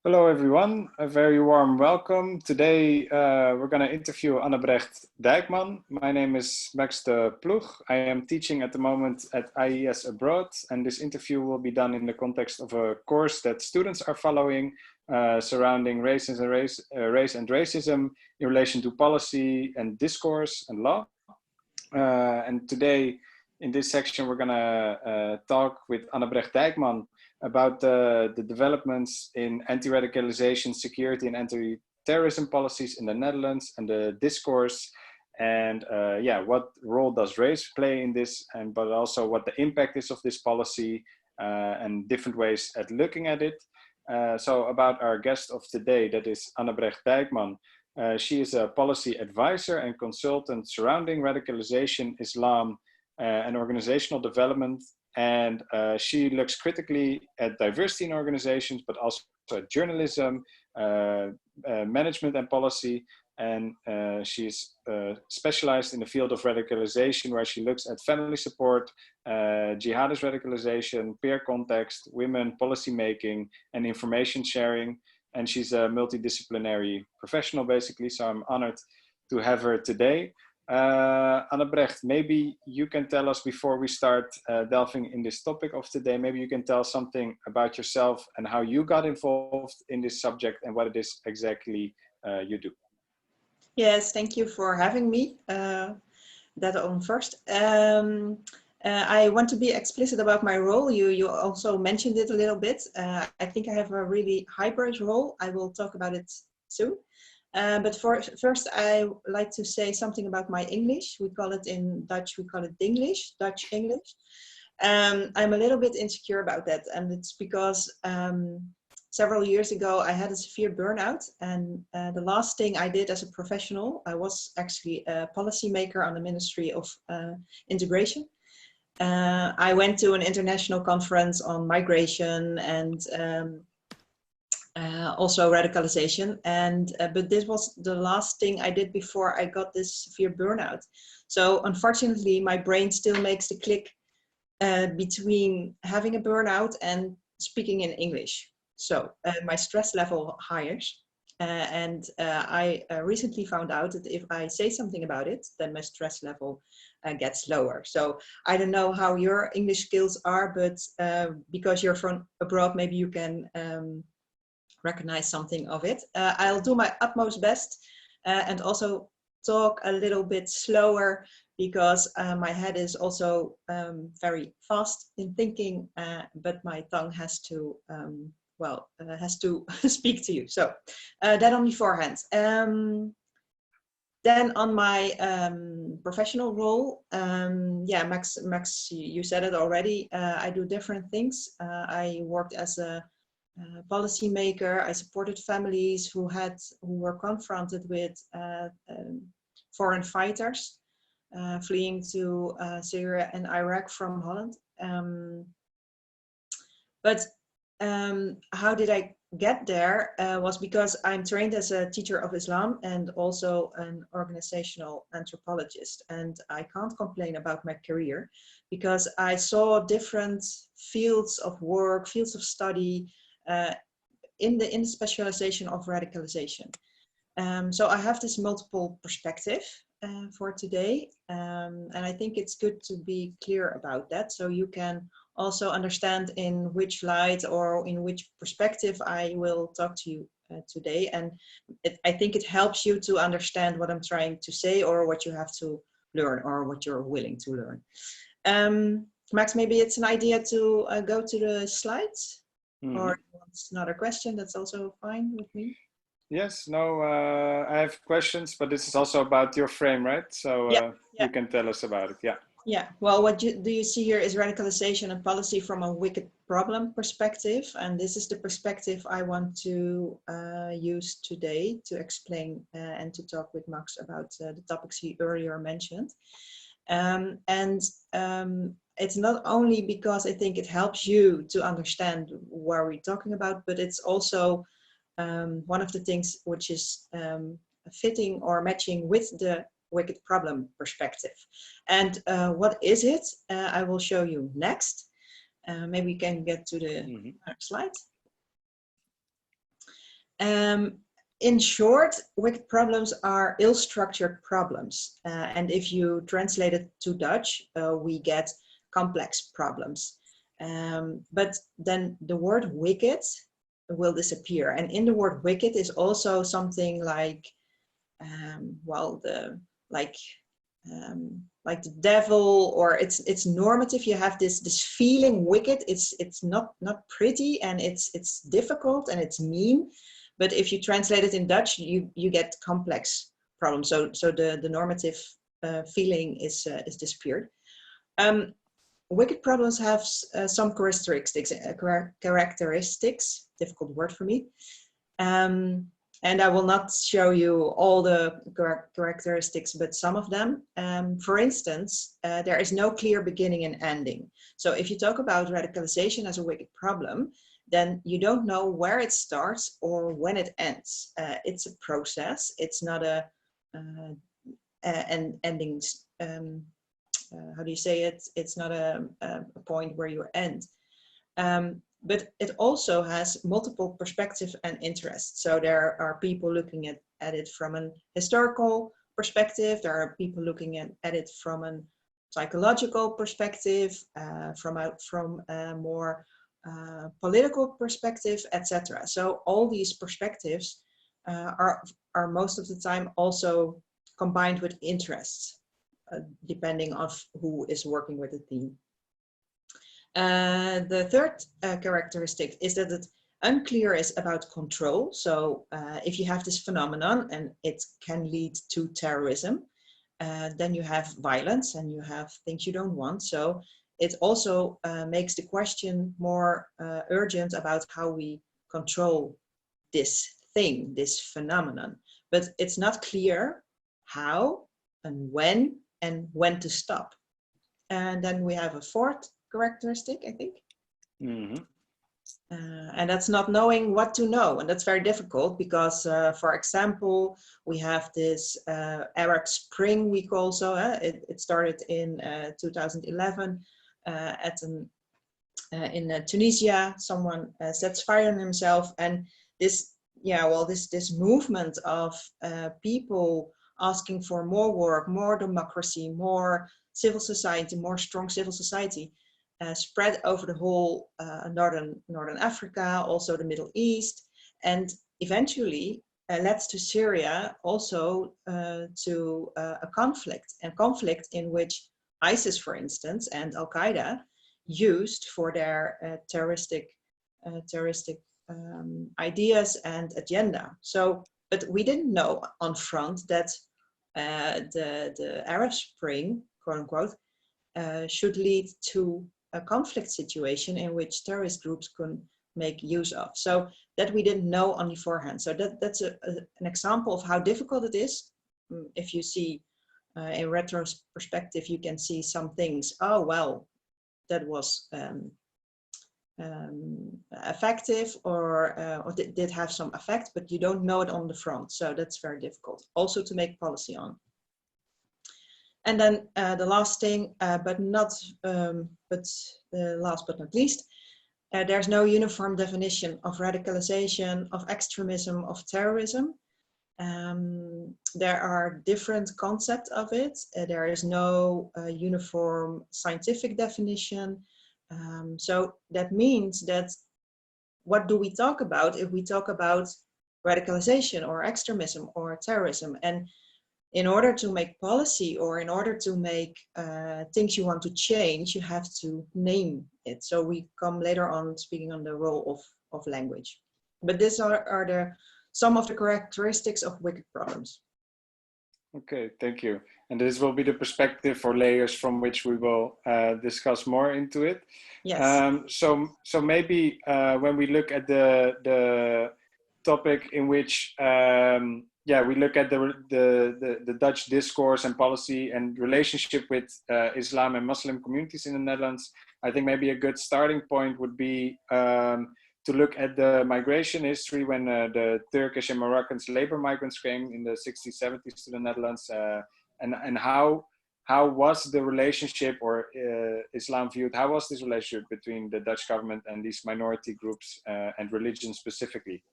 Hello everyone, a very warm welcome. Today we're going to interview Annebregt Dijkman. My name is Chris de Ploeg. I am teaching at the moment at IES abroad, and this interview will be done in the context of a course that students are following surrounding race and racism in relation to policy and discourse and law. And today in this section we're going to talk with Annebregt Dijkman about the developments in anti-radicalization, security and anti-terrorism policies in the Netherlands and the discourse, and what role does race play in this, but also what the impact is of this policy and different ways at looking at it. So about our guest of today, that is Annebregt Dijkman. She is a policy advisor and consultant surrounding radicalization, Islam, and organizational development. And she looks critically at diversity in organizations, but also at journalism, management and policy. And she's specialized in the field of radicalization, where she looks at family support, jihadist radicalization, peer context, women, policy making, and information sharing. And she's a multidisciplinary professional, basically. So I'm honored to have her today. Annebregt, maybe you can tell us before we start delving in this topic of today, maybe you can tell something about yourself and how you got involved in this subject and what it is exactly you do. Yes, thank you for having me. That on first. I want to be explicit about my role. You also mentioned it a little bit. I think I have a really hybrid role. I will talk about it soon. But first, I like to say something about my English. We call it in Dutch, we call it Dinglish, Dutch English. I'm a little bit insecure about that. And it's because several years ago, I had a severe burnout. And the last thing I did as a professional, I was actually a policymaker on the Ministry of Integration. I went to an international conference on migration and also radicalization, and but this was the last thing I did before I got this severe burnout. So unfortunately, my brain still makes the click between having a burnout and speaking in English. So my stress level higher, and I recently found out that if I say something about it, then my stress level gets lower. So I don't know how your English skills are, but because you're from abroad, maybe you can recognize something of it. I'll do my utmost best and also talk a little bit slower because my head is also very fast in thinking, but my tongue has to, has to speak to you. So that on beforehand. Then on my professional role, Max, you said it already. I do different things. I worked as a policymaker. I supported families who were confronted with foreign fighters fleeing to Syria and Iraq from Holland. But how did I get there was because I'm trained as a teacher of Islam and also an organizational anthropologist. And I can't complain about my career because I saw different fields of work, fields of study, in the specialization of radicalization. So I have this multiple perspective for today, and I think it's good to be clear about that, so you can also understand in which light or in which perspective I will talk to you today. And I think it helps you to understand what I'm trying to say or what you have to learn or what you're willing to learn. Max, maybe it's an idea to go to the slides. Mm-hmm. Or it's another question, that's also fine with me. Yes, no, I have questions, but this is also about your frame, right? So you can tell us about it, yeah. Yeah, well, what do you see here is radicalization and policy from a wicked problem perspective. And this is the perspective I want to use today to explain and to talk with Max about the topics he earlier mentioned. It's not only because I think it helps you to understand what we're talking about, but it's also one of the things which is fitting or matching with the wicked problem perspective. And what is it? I will show you next. Maybe we can get to the next slide. In short, wicked problems are ill-structured problems. And if you translate it to Dutch, we get complex problems. But then the word wicked will disappear. And in the word wicked is also something like, well, like the devil, or it's normative. You have this feeling wicked. It's not pretty, and it's difficult, and it's mean. But if you translate it in Dutch, you get complex problems. So the normative feeling is disappeared. Wicked problems have some characteristics. Difficult word for me. And I will not show you all the characteristics, but some of them. For instance, there is no clear beginning and ending. So if you talk about radicalization as a wicked problem, then you don't know where it starts or when it ends. It's a process. It's not an ending. How do you say it? It's not a point where you end. But it also has multiple perspectives and interests. So there are people looking at it from an historical perspective. There are people looking at it from a psychological perspective, from a more political perspective, etc. So all these perspectives are most of the time also combined with interests, depending on who is working with the theme. The third characteristic is that it unclear is about control. So if you have this phenomenon and it can lead to terrorism, then you have violence and you have things you don't want. So it also makes the question more urgent about how we control this thing, this phenomenon. But it's not clear how and when to stop. And then we have a fourth characteristic, I think. Mm-hmm. And that's not knowing what to know. And that's very difficult because, for example, we have this Arab Spring week also. It started in 2011 in Tunisia. Someone sets fire on himself. And this movement of people asking for more work, more democracy, more civil society, more strong civil society, spread over the whole northern Africa, also the Middle East, and eventually led to Syria, also to a conflict in which ISIS, for instance, and Al Qaeda used for their terroristic ideas and agenda. So, but we didn't know on front that the Arab Spring, quote unquote, should lead to a conflict situation in which terrorist groups can make use of. So that we didn't know on beforehand. So that's an example of how difficult it is. If you see in retrospective, you can see some things. Oh, well, that was effective or did have some effect, but you don't know it on the front. So that's very difficult also to make policy on. And then the last thing, last but not least, there's no uniform definition of radicalization, of extremism, of terrorism. There are different concepts of it. There is no uniform scientific definition. So that means that what do we talk about if we talk about radicalization or extremism or terrorism? And in order to make policy or in order to make things you want to change, you have to name it. So we come later on speaking on the role of language. But these are some of the characteristics of wicked problems. Okay, thank you. And this will be the perspective or layers from which we will discuss more into it. Yes. So maybe when we look at the topic in which we look at the Dutch discourse and policy and relationship with Islam and Muslim communities in the Netherlands, I think maybe a good starting point would be to look at the migration history when the Turkish and Moroccan labor migrants came in the 60s, 70s to the Netherlands, and how was the relationship, or Islam viewed, how was this relationship between the Dutch government and these minority groups and religions specifically?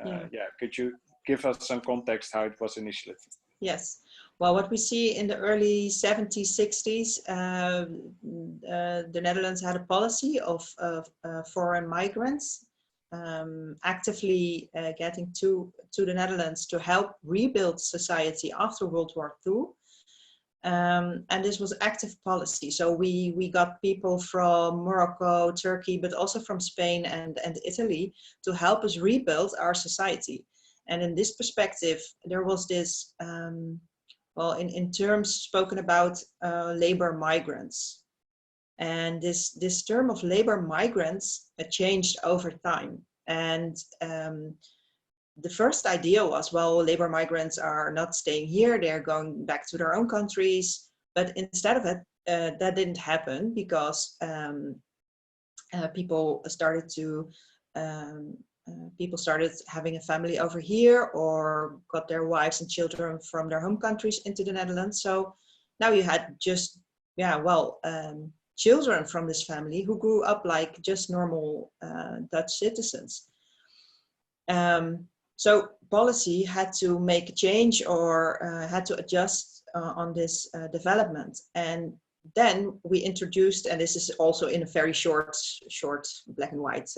yeah, could you give us some context how it was initially? Yes. Well, what we see in the early 70s, 60s, the Netherlands had a policy of foreign migrants actively getting to the Netherlands to help rebuild society after World War II. And this was active policy. So we got people from Morocco, Turkey, but also from Spain and Italy to help us rebuild our society. And in this perspective, there was this, well, in terms spoken about labor migrants. And this term of labor migrants changed over time. And the first idea was, well, labor migrants are not staying here, they're going back to their own countries. But instead of it, that didn't happen because people started having a family over here or got their wives and children from their home countries into the Netherlands. So now you had just, children from this family who grew up like just normal Dutch citizens. So policy had to make a change or had to adjust on this development. And then we introduced, and this is also in a very short black and white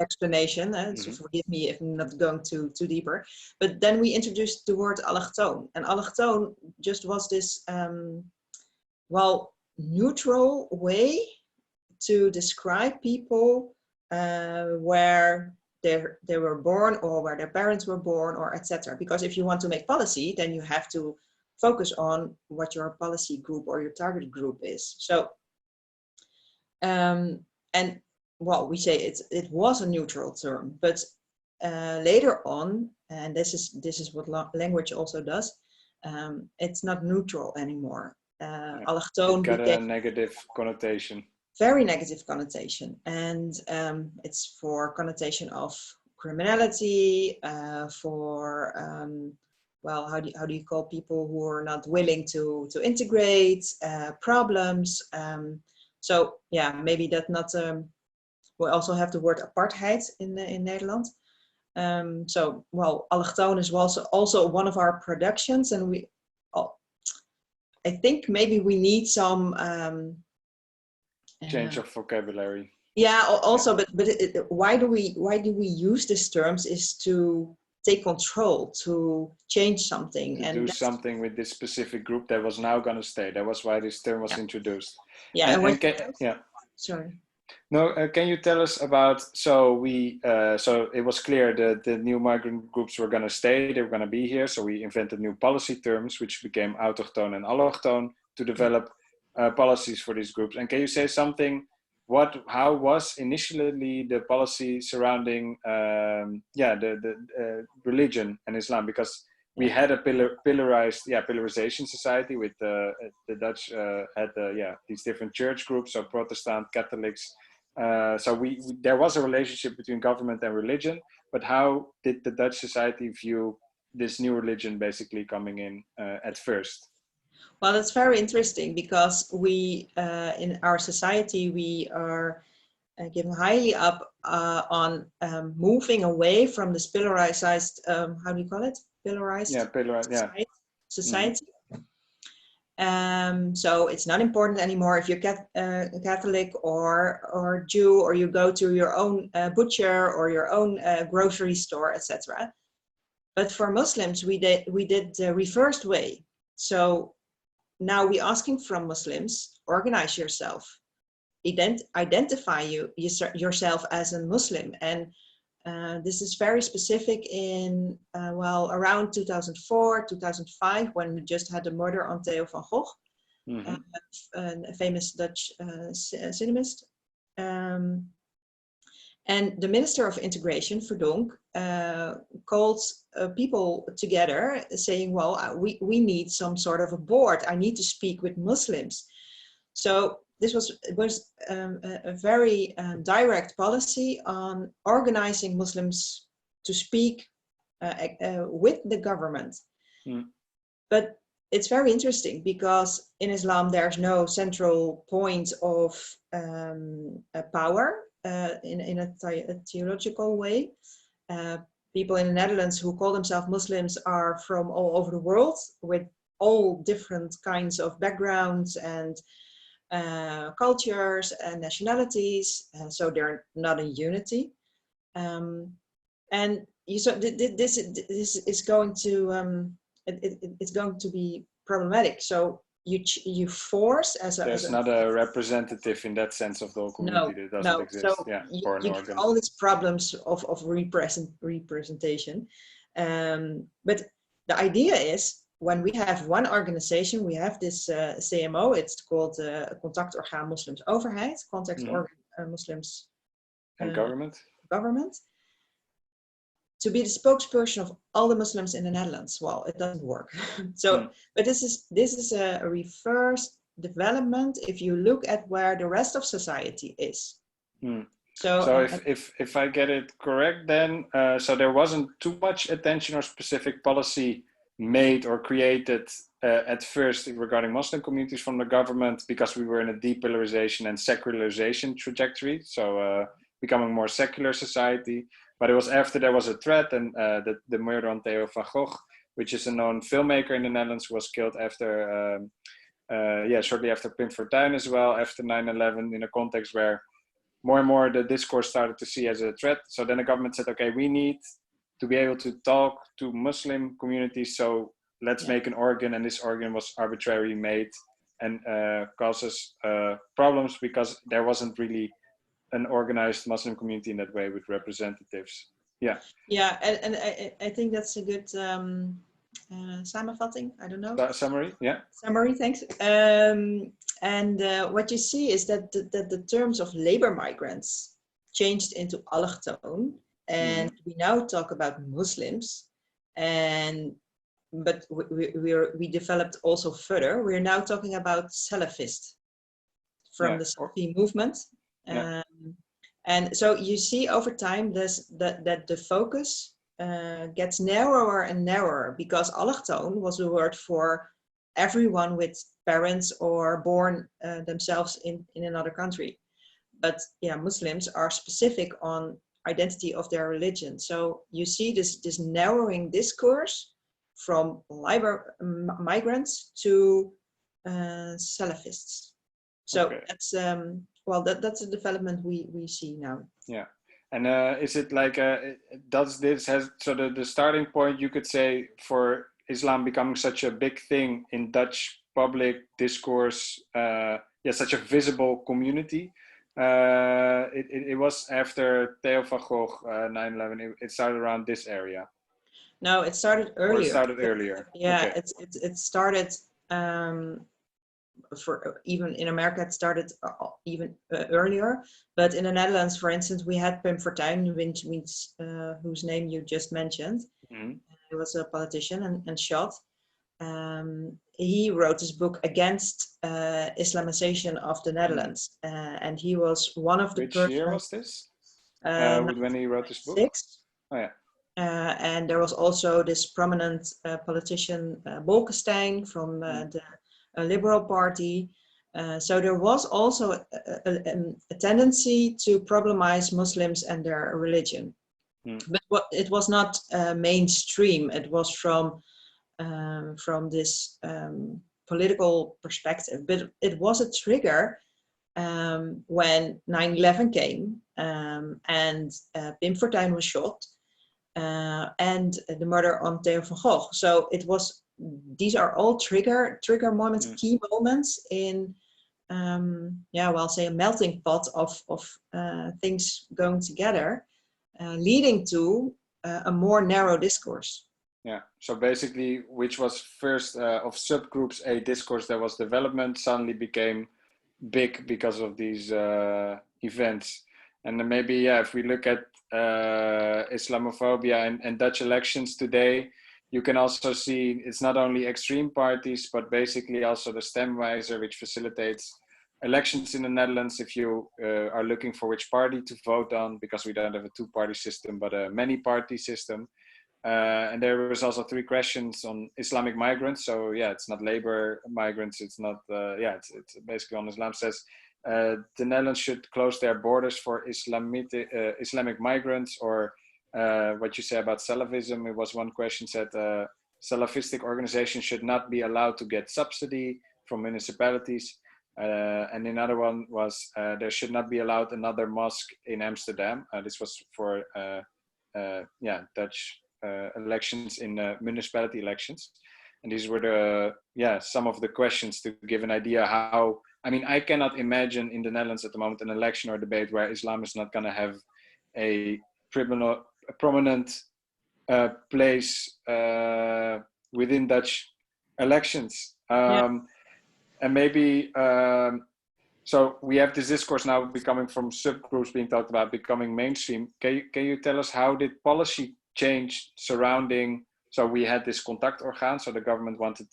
explanation, so forgive me if I'm not going too deeper, but then we introduced the word allochtoon. And allochtoon just was this, neutral way to describe people where they were born or where their parents were born or etc. Because if you want to make policy, then you have to focus on what your policy group or your target group is. So, and well, we say it was a neutral term, but later on, and this is what language also does, it's not neutral anymore. Allochtoon got became a negative connotation. Very negative connotation, and it's for connotation of criminality, for how do you call people who are not willing to integrate, problems. So yeah, maybe that not. We also have the word apartheid in Nederland. So well, allochtoon is also one of our productions, and I think maybe we need some change of vocabulary. Yeah, also, but why do we use these terms is to take control, to change something, to do something with this specific group that was now going to stay. That was why this term was introduced. Yeah, sorry. No, can you tell us about? So it was clear that the new migrant groups were going to stay. They were going to be here. So we invented new policy terms, which became autochthone and allochthone, to develop policies for these groups. And can you say something? How was initially the policy surrounding the religion and Islam? Because we had a pillarization society with the Dutch had these different church groups, so Protestant, Catholics. So there was a relationship between government and religion. But how did the Dutch society view this new religion basically coming in at first? Well, that's very interesting because we, in our society, we are given highly up on moving away from this pillarized, how do you call it? Pillarized? Yeah, pillarized, society. So it's not important anymore if you're Catholic or Jew, or you go to your own butcher or your own grocery store, etc. But for Muslims, we did the reversed way. So now we're asking from Muslims, organize yourself, identify yourself as a Muslim. And this is very specific in, around 2004, 2005, when we just had the murder on Theo van Gogh, a famous Dutch cineast. And the Minister of Integration, Verdonk, called people together saying, well, we need some sort of a board. I need to speak with Muslims. So this was a very direct policy on organizing Muslims to speak with the government. But it's very interesting because in Islam, there's no central point of power. in a theological way. People in the Netherlands who call themselves Muslims are from all over the world with all different kinds of backgrounds and cultures and nationalities. So they're not in unity. And this is going to it's going to be problematic. So you force there's not a representative in that sense of the whole community that doesn't exist. So yeah, you get all these problems of representation. But the idea is, when we have one organization, we have this CMO, it's called Contactorgaan Moslims Overheid, Contact Organ Muslims and government. To be the spokesperson of all the Muslims in the Netherlands. Well, it doesn't work. So, but this is a reverse development if you look at where the rest of society is. So if I get it correct, then so there wasn't too much attention or specific policy made or created at first regarding Muslim communities from the government, because we were in a depolarization and secularization trajectory, so becoming more secular society. But it was after there was a threat, and the murder on Theo van Gogh, which is a known filmmaker in the Netherlands, who was killed after, shortly after Pim Fortuyn as well, after 9/11, in a context where more and more the discourse started to see as a threat. So then the government said, okay, we need to be able to talk to Muslim communities, so let's make an organ, and this organ was arbitrarily made and causes problems because there wasn't really an organized Muslim community in that way with representatives. Yeah, and I think that's a good samenvatting. I don't know. Summary, yeah. Summary, thanks. And what you see is that the terms of labor migrants changed into allochtoon, and we now talk about Muslims, but we developed also further. We're now talking about Salafist from the Salafi movement. And so you see over time that the focus gets narrower and narrower, because allochtoon was a word for everyone with parents or born themselves in another country. But Muslims are specific on identity of their religion. So you see this narrowing discourse from migrants to Salafists. So that's that's a development we see now. Yeah, and is it like does this has so the starting point, you could say, for Islam becoming such a big thing in Dutch public discourse, such a visible community? It was after Theo van Gogh, 9/11. It started around this area. No, it started earlier. Or it started earlier. Yeah, okay. It started. For even in America, it started even earlier. But in the Netherlands, for instance, we had Pim Fortuyn, whose name you just mentioned. He was a politician and shot. He wrote this book against Islamization of the Netherlands, and he was one of the Which year was this? When he wrote this book? Oh yeah. And there was also this prominent politician, Bolkestein, from the Liberal Party. So there was also a tendency to problemize Muslims and their religion. But it was not mainstream. It was from this political perspective. But it was a trigger when 9/11 came and Pim Fortuyn was shot, and the murder on Theo van Gogh. So it was. These are all trigger moments, key moments in, say a melting pot of things going together, leading to a more narrow discourse. Yeah. So basically, which was first of subgroups, a discourse that was development suddenly became big because of these events. And then maybe, if we look at Islamophobia and Dutch elections today, you can also see it's not only extreme parties, but basically also the stemwijzer, which facilitates elections in the Netherlands if you are looking for which party to vote on, because we don't have a two-party system, but a many-party system. And there was also 3 questions on Islamic migrants. So it's not labor migrants. It's not, it's basically on Islam says, the Netherlands should close their borders for Islamic migrants, or what you say about Salafism. It was one question said Salafistic organizations should not be allowed to get subsidy from municipalities. And another one was there should not be allowed another mosque in Amsterdam. This was for Dutch elections in municipality elections. And these were the some of the questions to give an idea how. I mean, I cannot imagine in the Netherlands at the moment an election or debate where Islam is not going to have a prominent place within Dutch elections. And maybe, so we have this discourse now becoming from subgroups being talked about becoming mainstream. Can you tell us how did policy change surrounding, so we had this contactorgaan, so the government wanted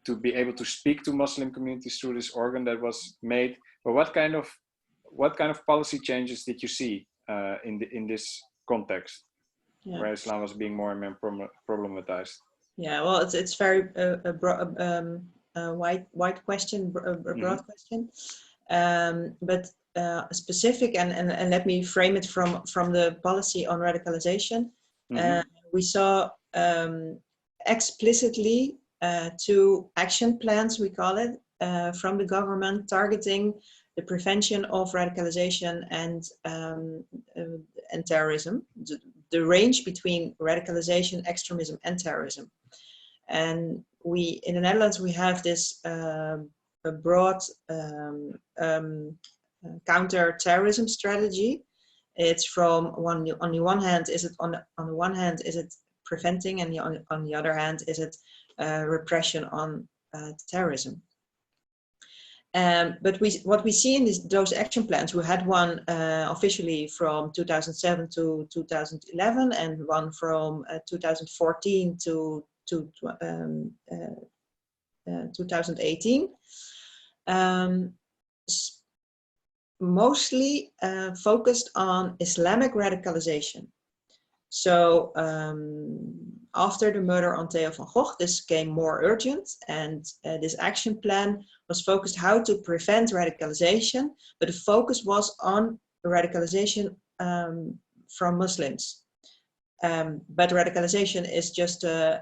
to be able to speak to Muslim communities through this organ that was made. But what kind of policy changes did you see in this context, where Islam was being more and more problematized? Yeah, well, it's very wide question, broad question, but specific, and let me frame it from the policy on radicalization. We saw explicitly 2 action plans, we call it, from the government targeting the prevention of radicalization and terrorism, the range between radicalization, extremism, and terrorism. And we, in the Netherlands, we have this a broad counter-terrorism strategy. It's from on the one hand, is it on the one hand is it preventing, and on the other hand is it repression on terrorism. But what we see in those action plans, we had one officially from 2007 to 2011, and one from 2014 to 2018. Mostly focused on Islamic radicalization. So after the murder on Theo van Gogh, this became more urgent, and this action plan was focused how to prevent radicalization, but the focus was on radicalization from Muslims. But radicalization is just a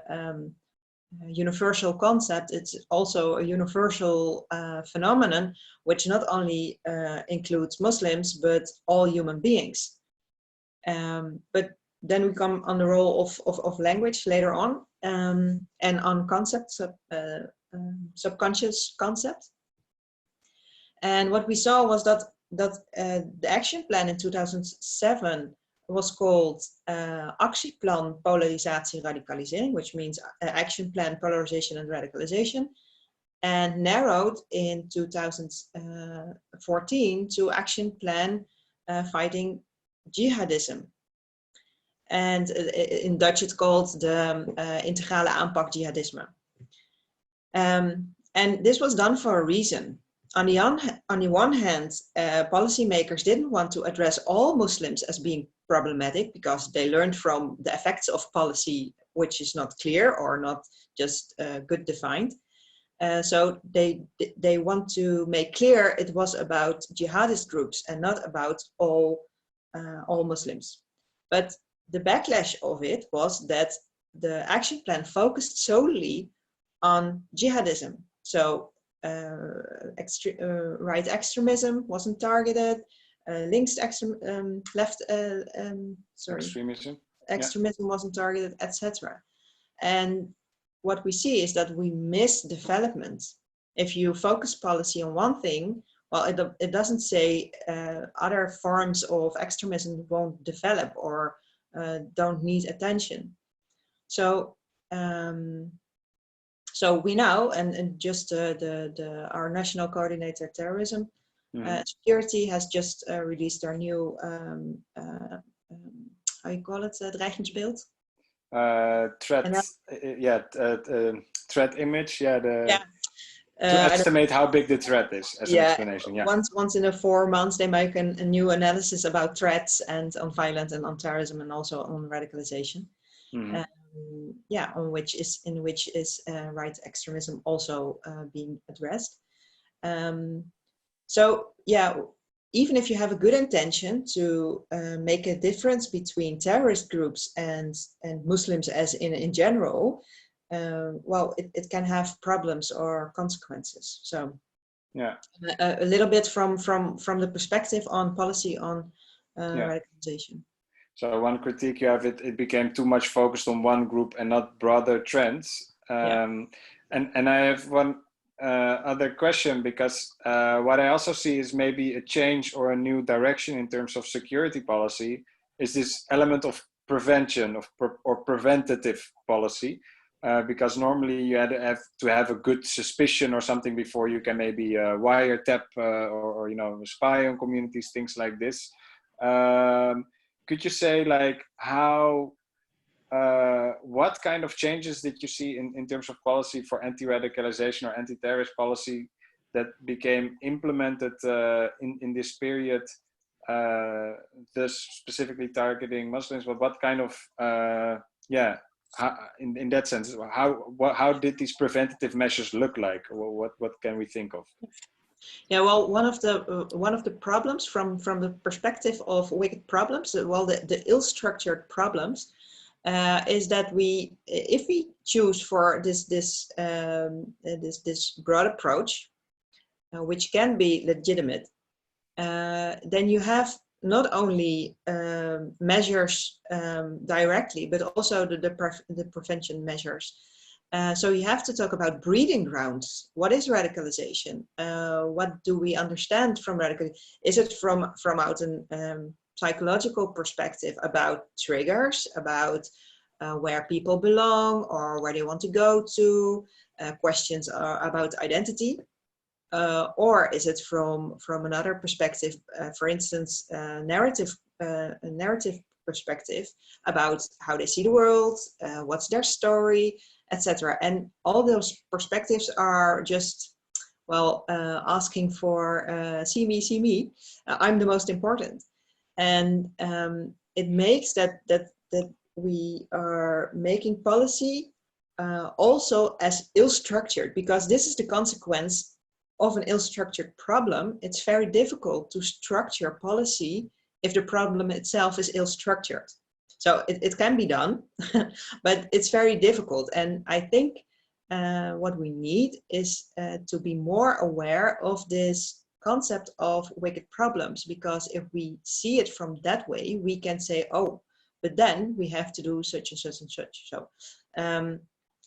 universal concept. It's also a universal phenomenon, which not only includes Muslims, but all human beings. But then we come on the role of language later on, and on concepts, subconscious concepts. And what we saw was that the action plan in 2007 was called Actieplan Polarisatie Radicalisering, which means action plan polarization and radicalization, and narrowed in 2014 to action plan fighting jihadism. And in Dutch it's called the integrale aanpak jihadisme. And this was done for a reason. On the one hand, policymakers didn't want to address all Muslims as being problematic because they learned from the effects of policy which is not clear or not just good defined. So they want to make clear it was about jihadist groups and not about all Muslims. But the backlash of it was that the action plan focused solely on jihadism. So right extremism wasn't targeted, extremism wasn't targeted, etc. And what we see is that we miss development. If you focus policy on one thing, well, it doesn't say other forms of extremism won't develop or don't need attention. So so we know, and just our national coordinator terrorism security has just released our new how you call it, dreigingsbeeld? Threat image, to estimate how big the threat is as an explanation. Once in 4 months they make a new analysis about threats and on violence and on terrorism and also on radicalization. In which is right extremism also being addressed. So yeah, even if you have a good intention to make a difference between terrorist groups and Muslims as in general, well, it can have problems or consequences. So Yeah. A little bit from the perspective on policy on radicalization. So one critique you have, it became too much focused on one group and not broader trends. And I have one other question, because what I also see is maybe a change or a new direction in terms of security policy is this element of prevention or preventative policy. Because normally you have to have a good suspicion or something before you can maybe wiretap or spy on communities, things like this. Could you say like how, what kind of changes did you see in terms of policy for anti-radicalization or anti-terrorist policy that became implemented in this period, thus specifically targeting Muslims? But what kind of, in that sense, how did these preventative measures look like? What can we think of? Yeah, well, one of the problems from the perspective of wicked problems, well, the ill-structured problems, is that if we choose for this broad approach, which can be legitimate, then you have not only measures directly, but also the prevention measures. So you have to talk about breeding grounds. What is radicalization? What do we understand from radicalization? Is it from out an psychological perspective about triggers, about where people belong or where they want to go to, questions about identity? Or is it from another perspective, for instance, narrative perspective about how they see the world, what's their story, etc. And all those perspectives are just, well, asking for see me, I'm the most important. And it makes that we are making policy also as ill-structured, because this is the consequence of an ill-structured problem. It's very difficult to structure policy if the problem itself is ill-structured. So it can be done, but it's very difficult. And I think what we need is to be more aware of this concept of wicked problems, because if we see it from that way, we can say, oh, but then we have to do such and such and such. So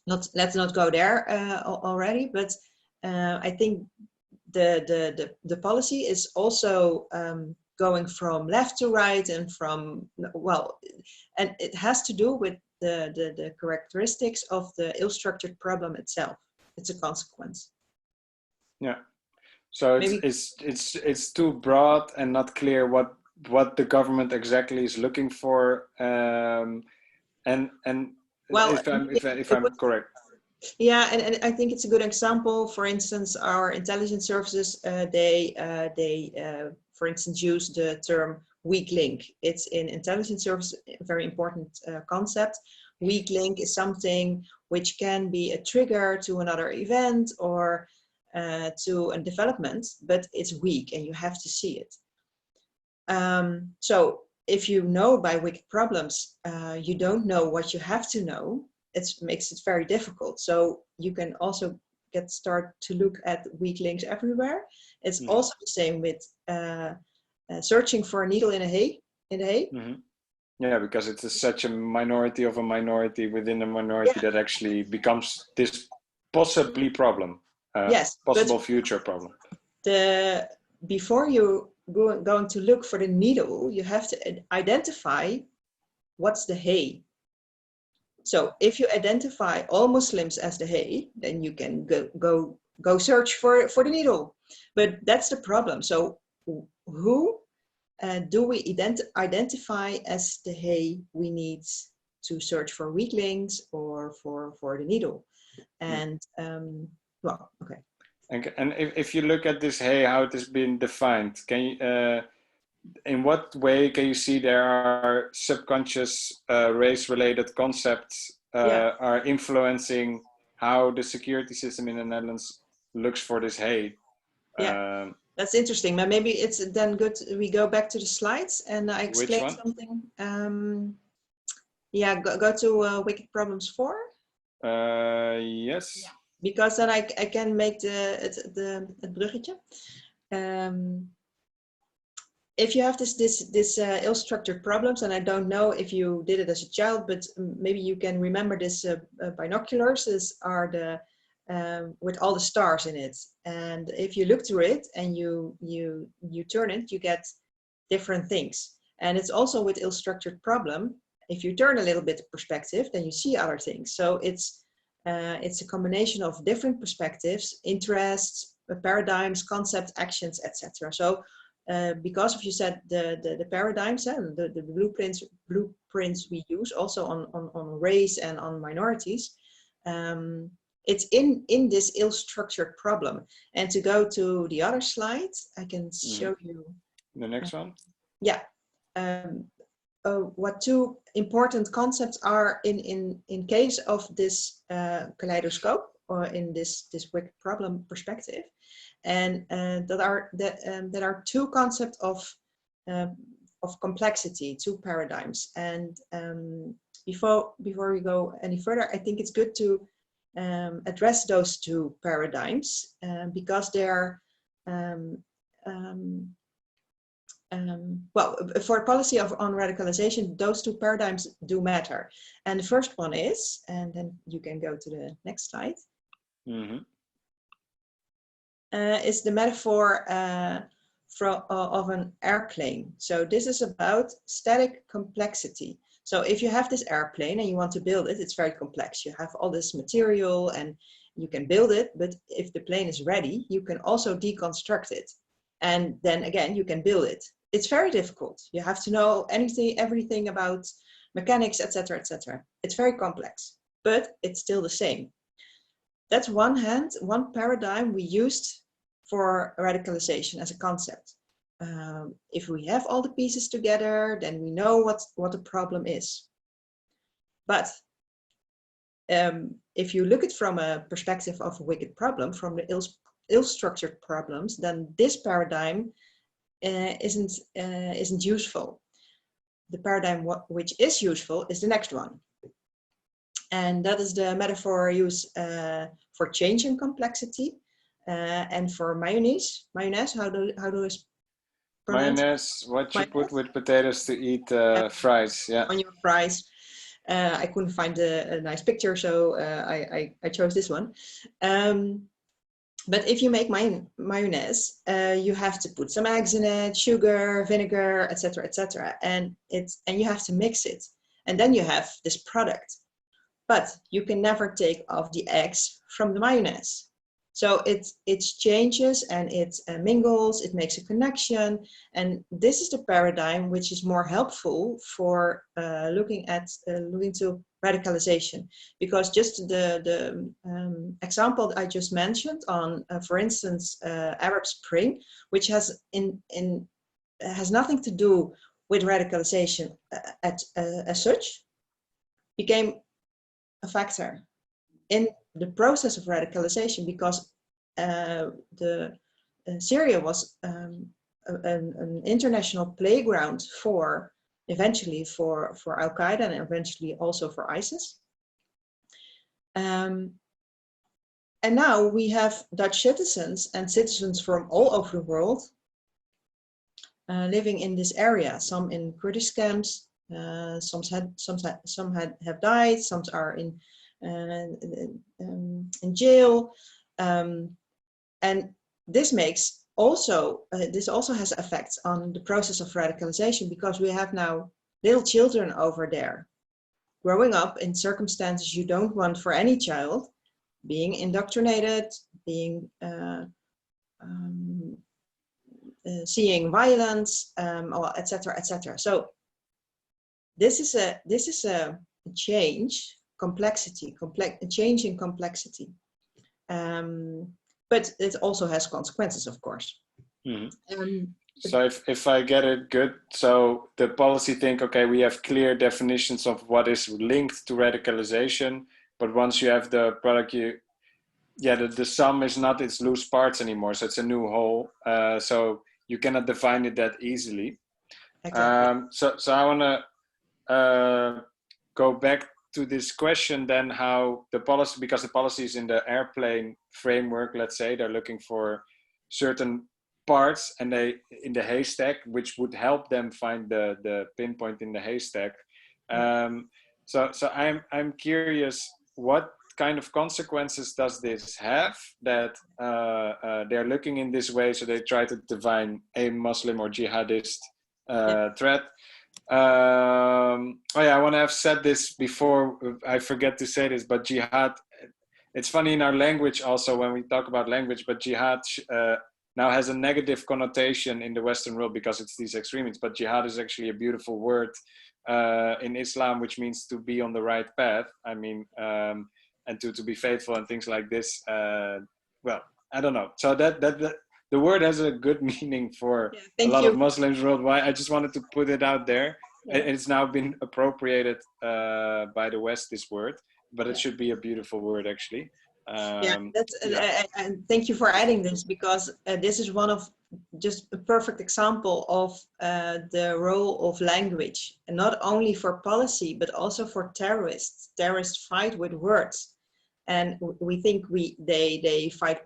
let's not go there already, but I think the policy is also going from left to right and from, well, and it has to do with the characteristics of the ill-structured problem itself. It's a consequence. Yeah. So it's too broad and not clear what the government exactly is looking for, and well, if I'm correct. Yeah, and I think it's a good example. For instance, our intelligence services, they for instance, use the term weak link. It's in intelligence service a very important concept. Weak link is something which can be a trigger to another event or to a development, but it's weak and you have to see it. So if you know by wicked problems, you don't know what you have to know, it makes it very difficult. So you can also start to look at weak links everywhere. It's also the same with searching for a needle in the hay. Mm-hmm. Yeah, because it's such a minority of a minority within a minority that actually becomes this possibly problem. Yes, possible future problem. Before you going to look for the needle, you have to identify what's the hay. So if you identify all Muslims as the hay, then you can go search for the needle. But that's the problem. So who do we identify as the hay we need to search for weak links or for the needle? And well, okay. And if you look at this hay, how it has been defined, can you, in what way can you see there are subconscious race-related concepts are influencing how the security system in the Netherlands looks for this hay? That's interesting. But maybe it's then good we go back to the slides and I explain something. Yeah, go to Wicked Problems 4. Yes. Yeah. Because then I can make the bruggetje. If you have this ill-structured problems, and I don't know if you did it as a child, but maybe you can remember this binoculars. These are the with all the stars in it, and if you look through it and you turn it, you get different things. And it's also with ill-structured problem. If you turn a little bit of perspective, then you see other things. So it's a combination of different perspectives, interests, paradigms, concepts, actions, etc. So because of you said the paradigms and the blueprints we use also on race and on minorities, it's in this ill-structured problem. And to go to the other slide, I can show you the next one. Yeah. What two important concepts are in case of this kaleidoscope or in this wicked problem perspective, and that are two concepts of complexity, two paradigms. And before we go any further, I think it's good to address those two paradigms because they are well, for policy on radicalization, those two paradigms do matter. And the first one is, and then you can go to the next slide, is the metaphor of an airplane. So this is about static complexity. So if you have this airplane and you want to build it, it's very complex. You have all this material and you can build it, but if the plane is ready, you can also deconstruct it. And then again, you can build it. It's very difficult. You have to know everything about mechanics, etc., etc. It's very complex, but it's still the same. That's one paradigm we used for radicalization as a concept. If we have all the pieces together, then we know what the problem is. But if you look at it from a perspective of a wicked problem, from the ill-structured problems, then this paradigm isn't useful. The paradigm which is useful is the next one, and that is the metaphor used for change in complexity and for mayonnaise. Mayonnaise, how do I pronounce mayonnaise? What you put with potatoes to eat fries? Yeah. On your fries. I couldn't find a nice picture, so I chose this one. But if you make mayonnaise, you have to put some eggs in it, sugar, vinegar, etc., etc., and you have to mix it, and then you have this product. But you can never take off the eggs from the mayonnaise. So it changes and it mingles, it makes a connection, and this is the paradigm which is more helpful for looking to radicalization. Because just the example I just mentioned on, for instance, Arab Spring, which has nothing to do with radicalization as such, became a factor in the process of radicalization, because Syria was an international playground eventually for Al-Qaeda and eventually also for ISIS. And now we have Dutch citizens and citizens from all over the world living in this area. Some in Kurdish camps, some have died, some are in jail, and this makes this also has effects on the process of radicalization, because we have now little children over there growing up in circumstances you don't want for any child, being indoctrinated, being seeing violence, etc., etc. So this is a change. Change in complexity, but it also has consequences, of course. So if I get it good, so the policy think, okay, we have clear definitions of what is linked to radicalization, but once you have the product, yeah, the sum is not its loose parts anymore, so it's a new whole. So you cannot define it that easily. Exactly. So I want to go back to this question then, how the policy, because the policy is in the airplane framework, let's say, they're looking for certain parts and they in the haystack, which would help them find the pinpoint in the haystack. So I'm curious, what kind of consequences does this have that they're looking in this way? So they try to define a Muslim or jihadist threat. Oh yeah, I want to have said this before I forget to say this, but jihad, it's funny in our language also when we talk about language, but jihad now has a negative connotation in the Western world because it's these extremists, but jihad is actually a beautiful word in Islam, which means to be on the right path. I mean, and to be faithful and things like this. Well, I don't know. So that the word has a good meaning for a Thank lot of you. Muslims worldwide. I just wanted to put it out there. Yeah. It's now been appropriated by the West, this word, but it should be a beautiful word, actually. And thank you for adding this, because this is one of just a perfect example of the role of language, and not only for policy, but also for terrorists. Terrorists fight with words, and we think they fight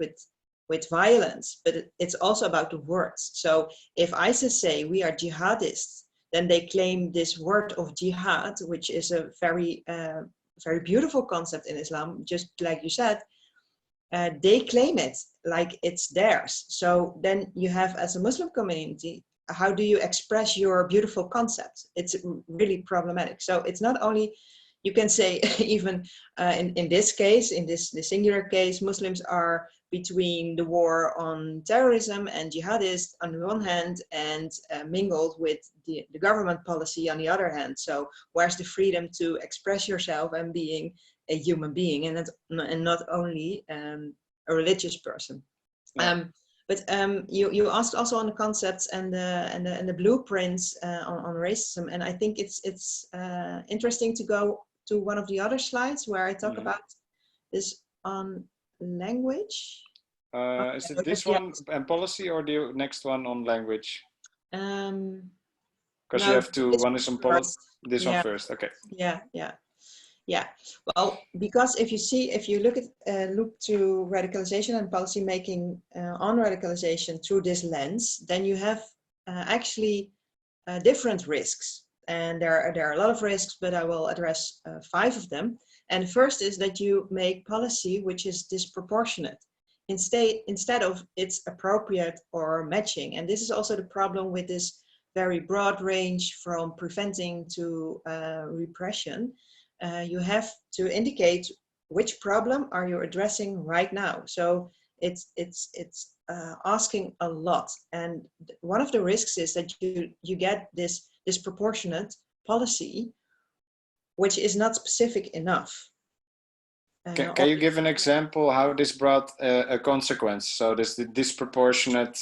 with violence, but it's also about the words. So if ISIS say we are jihadists, then they claim this word of jihad, which is a very very beautiful concept in Islam, just like you said. They claim it like it's theirs. So then you have, as a Muslim community, how do you express your beautiful concept? It's really problematic. So it's not only, you can say, even in this case, in this singular case, Muslims are between the war on terrorism and jihadists on the one hand, and mingled with the government policy on the other hand. So where's the freedom to express yourself and being a human being, and not only a religious person? But you asked also on the concepts and the blueprints on racism, and I think it's interesting to go to one of the other slides where I talk about this on language. Is it this one and policy, or the next one on language? Because you have two. One is on policy. This one first. Okay. Yeah. Well, because if you look to radicalization and policy making on radicalization through this lens, then you have actually different risks, and there are a lot of risks, but I will address 5 of them. And first is that you make policy which is disproportionate instead of it's appropriate or matching. And this is also the problem with this very broad range from preventing to repression. You have to indicate which problem are you addressing right now. So it's asking a lot. And one of the risks is that you get this disproportionate policy, which is not specific enough. Can you give an example how this brought a consequence? So this the disproportionate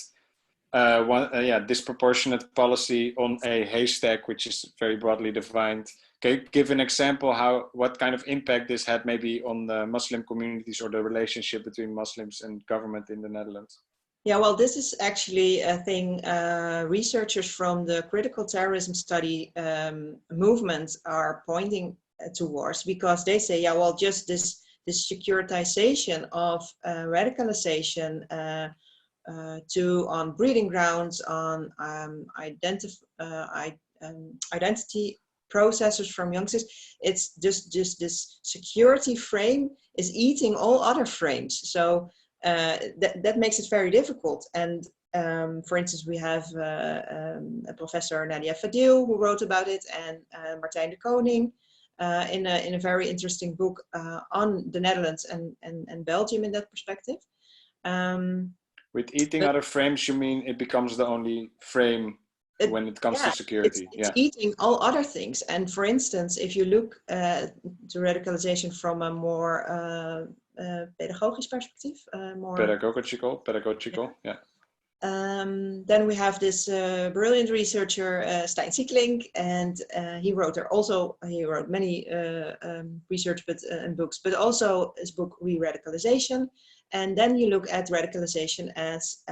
disproportionate policy on a haystack, which is very broadly defined. Can you give an example what kind of impact this had maybe on the Muslim communities or the relationship between Muslims and government in the Netherlands? Yeah, well, this is actually a thing researchers from the critical terrorism study movement are pointing towards, because they say, yeah, well, just this securitization of radicalization on breeding grounds, on identity processes from youngsters, it's just this security frame is eating all other frames. So that makes it very difficult. And for instance, we have a Professor Nadia Fadil who wrote about it, and Martijn de Koning in a very interesting book on the Netherlands and Belgium in that perspective. With eating other frames, you mean it becomes the only frame when it comes to security? It's eating all other things. And for instance, if you look to radicalization from a more pedagogisch perspective, more pedagogical, yeah. Then we have this brilliant researcher, Stijn Sieklink, and he wrote many research and books, but also his book Re-Radicalization. And then you look at radicalization as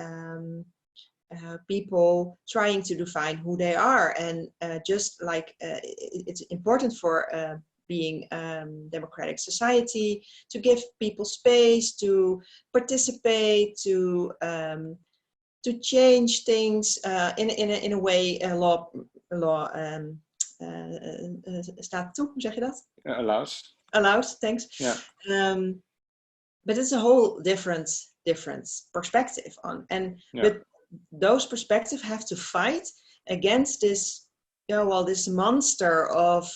people trying to define who they are. And just like it's important for being democratic society to give people space to participate, to change things in a way law staat toe, hoe zeg je dat? Allows, thanks. Yeah. But it's a whole different perspective on, and but those perspectives have to fight against this, this monster of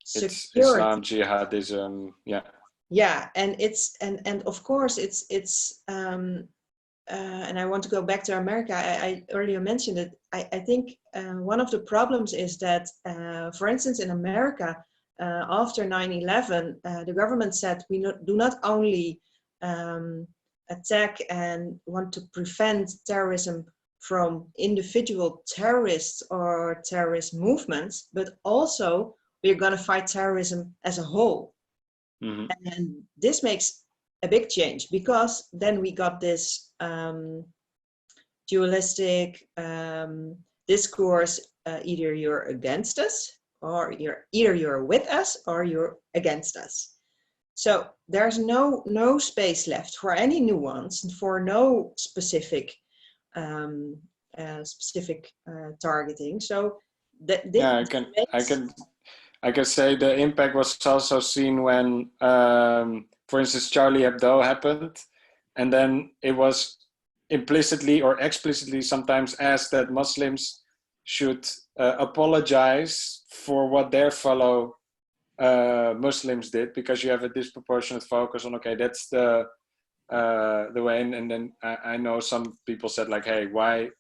security. It's Islam, jihadism, Yeah, and it's and of course it's and I want to go back to America. I earlier mentioned it. I think one of the problems is that, for instance, in America, after 9/11, the government said we do not only attack and want to prevent terrorism from individual terrorists or terrorist movements, but also we're going to fight terrorism as a whole. Mm-hmm. And this makes a big change, because then we got this dualistic discourse, either you're against us, or you're with us, or you're against us. So there's no space left for any nuance, for no specific targeting. So I can say the impact was also seen when, for instance, Charlie Hebdo happened, and then it was implicitly or explicitly sometimes asked that Muslims should apologize for what their fellow Muslims did, because you have a disproportionate focus on, okay, that's the way. And then I know some people said, like, hey, why,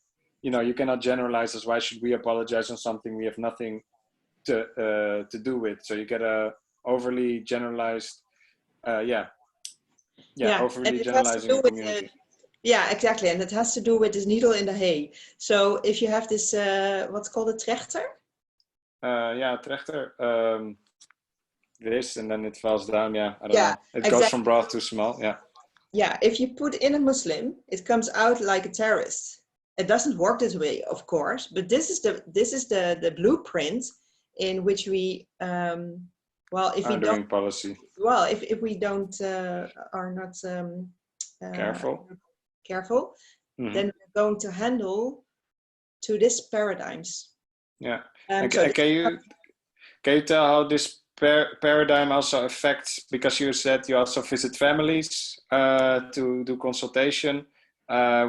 you cannot generalize us. Why should we apologize on something we have nothing to do with? So you get a overly generalized, overly generalizing community. Yeah, exactly, and it has to do with this needle in the hay. So if you have this, what's called a trechter? Trechter. This, and then it falls down. I don't know. It exactly goes from broad to small. Yeah, if you put in a Muslim, it comes out like a terrorist. It doesn't work this way, of course, but this is the blueprint in which we if we don't policy. Well, if we don't are not careful, mm-hmm. then we're going to handle to these paradigms. Yeah. Can you tell how this paradigm also affects, because you said you also visit families to do consultation,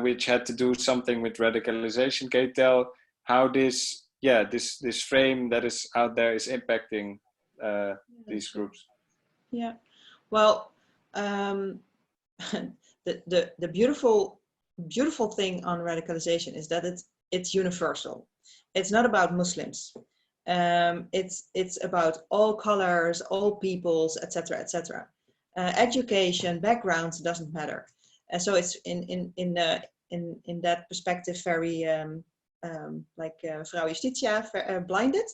which had to do something with radicalization. Can you tell how this frame that is out there is impacting these groups? Yeah, well, the beautiful thing on radicalization is that it's universal. It's not about Muslims. It's about all colors, all peoples, etc., etc. Education, backgrounds doesn't matter. So it's in that perspective very like Vrouw Justitia, blinded.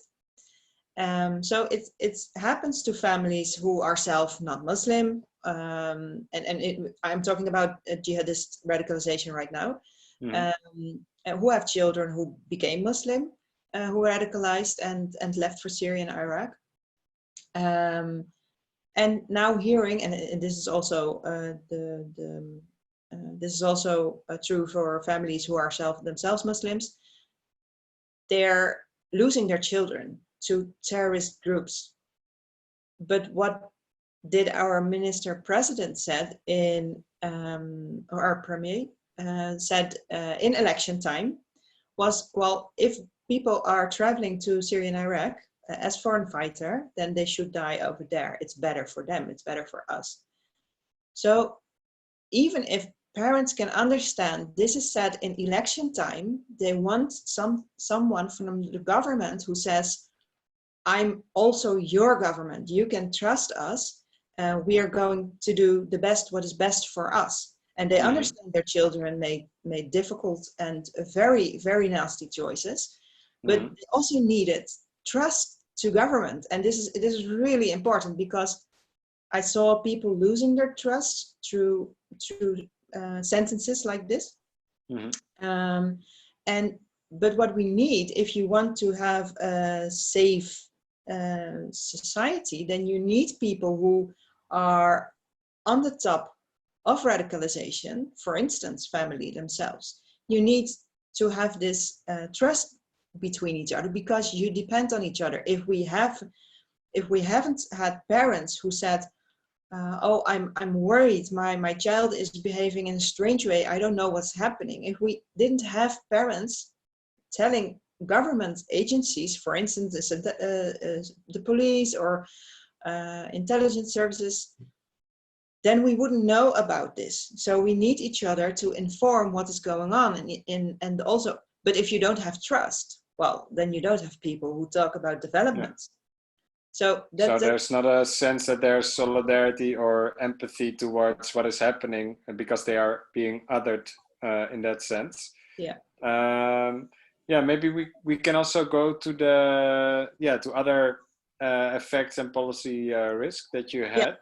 So it happens to families who are not Muslim, I'm talking about jihadist radicalization right now, mm-hmm. Who have children who became Muslim, who radicalized and left for Syria and Iraq, and now hearing, and this is also this is also true for families who are themselves Muslims. They're losing their children to terrorist groups. But what did our minister president said or our premier said in election time was, well, if people are traveling to Syria and Iraq as foreign fighter, then they should die over there. It's better for them. It's better for us. So even if parents can understand this is said in election time, they want someone from the government who says, I'm also your government. You can trust us. We are going to do what is best for us. And they understand their children made difficult and very, very nasty choices, but they also needed trust to government. And this is really important, because I saw people losing their trust through sentences like this. Mm-hmm. But what we need, if you want to have a safe society, then you need people who are on the top of radicalization, for instance, family themselves. You need to have this trust between each other, because you depend on each other. If we haven't had parents who said, oh, I'm worried, my child is behaving in a strange way, I don't know what's happening. If we didn't have parents telling government agencies, for instance, the police or intelligence services, then we wouldn't know about this. So we need each other to inform what is going on. And also, but if you don't have trust, well, then you don't have people who talk about developments. Yeah. So there's not a sense that there's solidarity or empathy towards what is happening because they are being othered in that sense. Yeah. Yeah, maybe we can also go to to other effects and policy risk that you had. Yeah.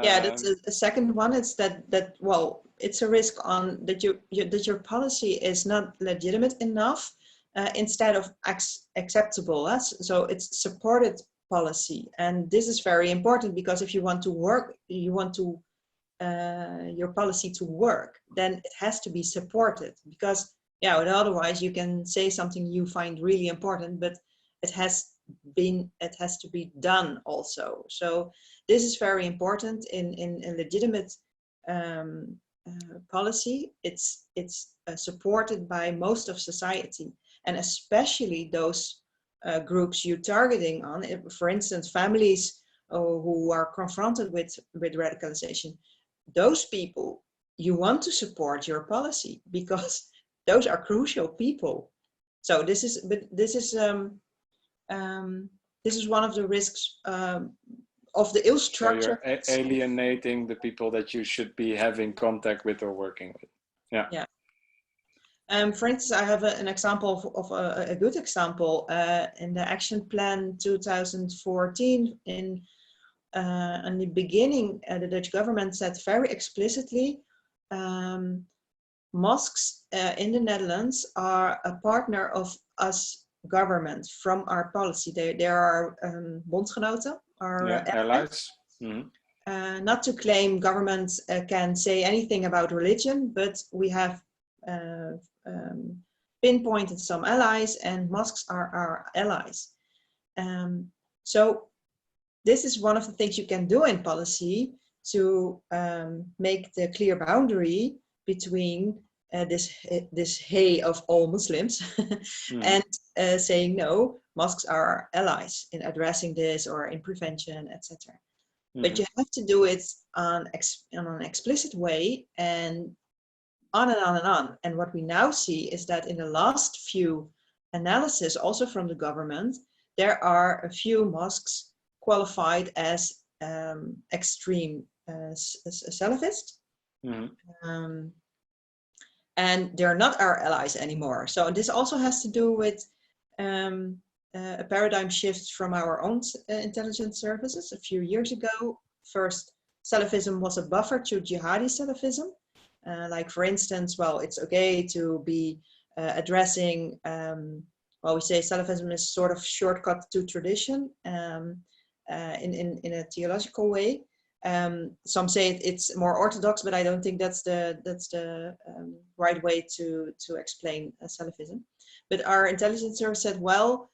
Yeah, that's a second one. It's that well, it's a risk on that that your policy is not legitimate enough instead of acceptable. So it's supported policy, and this is very important, because if you want to work, you want to your policy to work, then it has to be supported. Because otherwise you can say something you find really important, but it has to be done also. So this is very important in a legitimate policy. It's supported by most of society, and especially those groups you're targeting on. For instance, families who are confronted with radicalization. Those people, you want to support your policy, because those are crucial people. So this is one of the risks of the ill structure. So you're alienating the people that you should be having contact with or working with. Yeah. Yeah. For instance, I have an example of a good example in the action plan 2014. In the beginning, the Dutch government said very explicitly, mosques in the Netherlands are a partner of us government from our policy. They are bondgenoten, our allies. Mm-hmm. Not to claim governments can say anything about religion, but we have pinpointed some allies, and mosques are our allies. So this is one of the things you can do in policy to make the clear boundary between this hay of all Muslims and saying, no, mosques are our allies in addressing this or in prevention, etc. But you have to do it in an explicit way, and on and on and on. And what we now see is that in the last few analysis, also from the government, there are a few mosques qualified as extreme Salafist. And they're not our allies anymore. So this also has to do with a paradigm shift from our own intelligence services. A few years ago, first, Salafism was a buffer to jihadi Salafism. Like, for instance, well, it's okay to be addressing, well, we say Salafism is sort of shortcut to tradition in a theological way. Some say it's more orthodox, but I don't think that's the right way to explain Salafism. But our intelligence service said, well,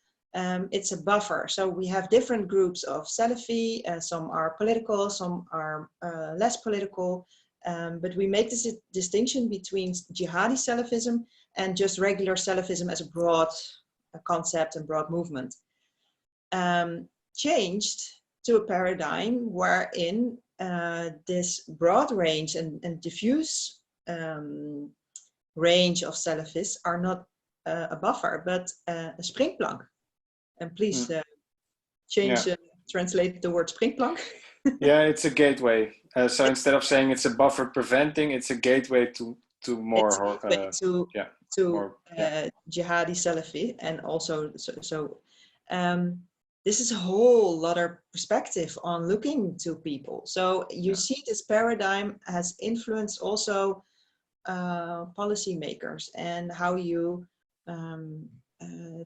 it's a buffer. So we have different groups of Salafi. Some are political, some are less political. But we make this distinction between jihadi Salafism and just regular Salafism as a broad concept and broad movement. Changed to a paradigm wherein this broad range and diffuse range of Salafists are not a buffer, but a springplank. And please translate the word springplank. Yeah, it's a gateway. So instead of saying it's a buffer preventing, it's a gateway to more jihadi Salafi, and also this is a whole other perspective on looking to people. So you see this paradigm has influenced also policymakers and how you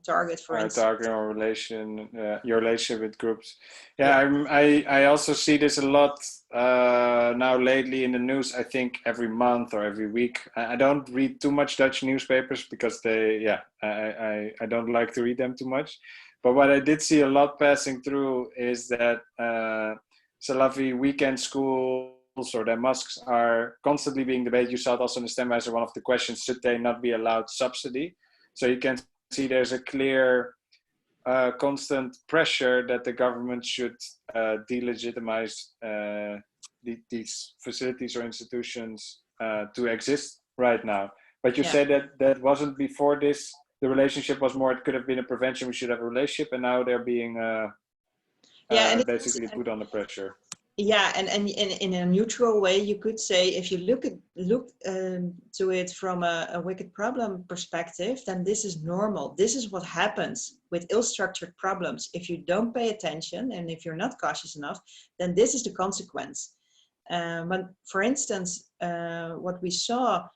target, for instance. Targeting your relationship with groups. I also see this a lot now lately in the news. I think every month or every week. I don't read too much Dutch newspapers because I don't like to read them too much. But what I did see a lot passing through is that Salafi weekend schools or their mosques are constantly being debated. You saw it also in the Stemwijzer, one of the questions, should they not be allowed subsidy? So you can see there's a clear constant pressure that the government should delegitimize these facilities or institutions to exist right now. But you said that wasn't before this. The relationship was more, it could have been a prevention, we should have a relationship, and now they're being basically put under pressure. Yeah, and in a neutral way, you could say, if you look to it from a wicked problem perspective, then this is normal. This is what happens with ill-structured problems. If you don't pay attention and if you're not cautious enough, then this is the consequence. But for instance, what we saw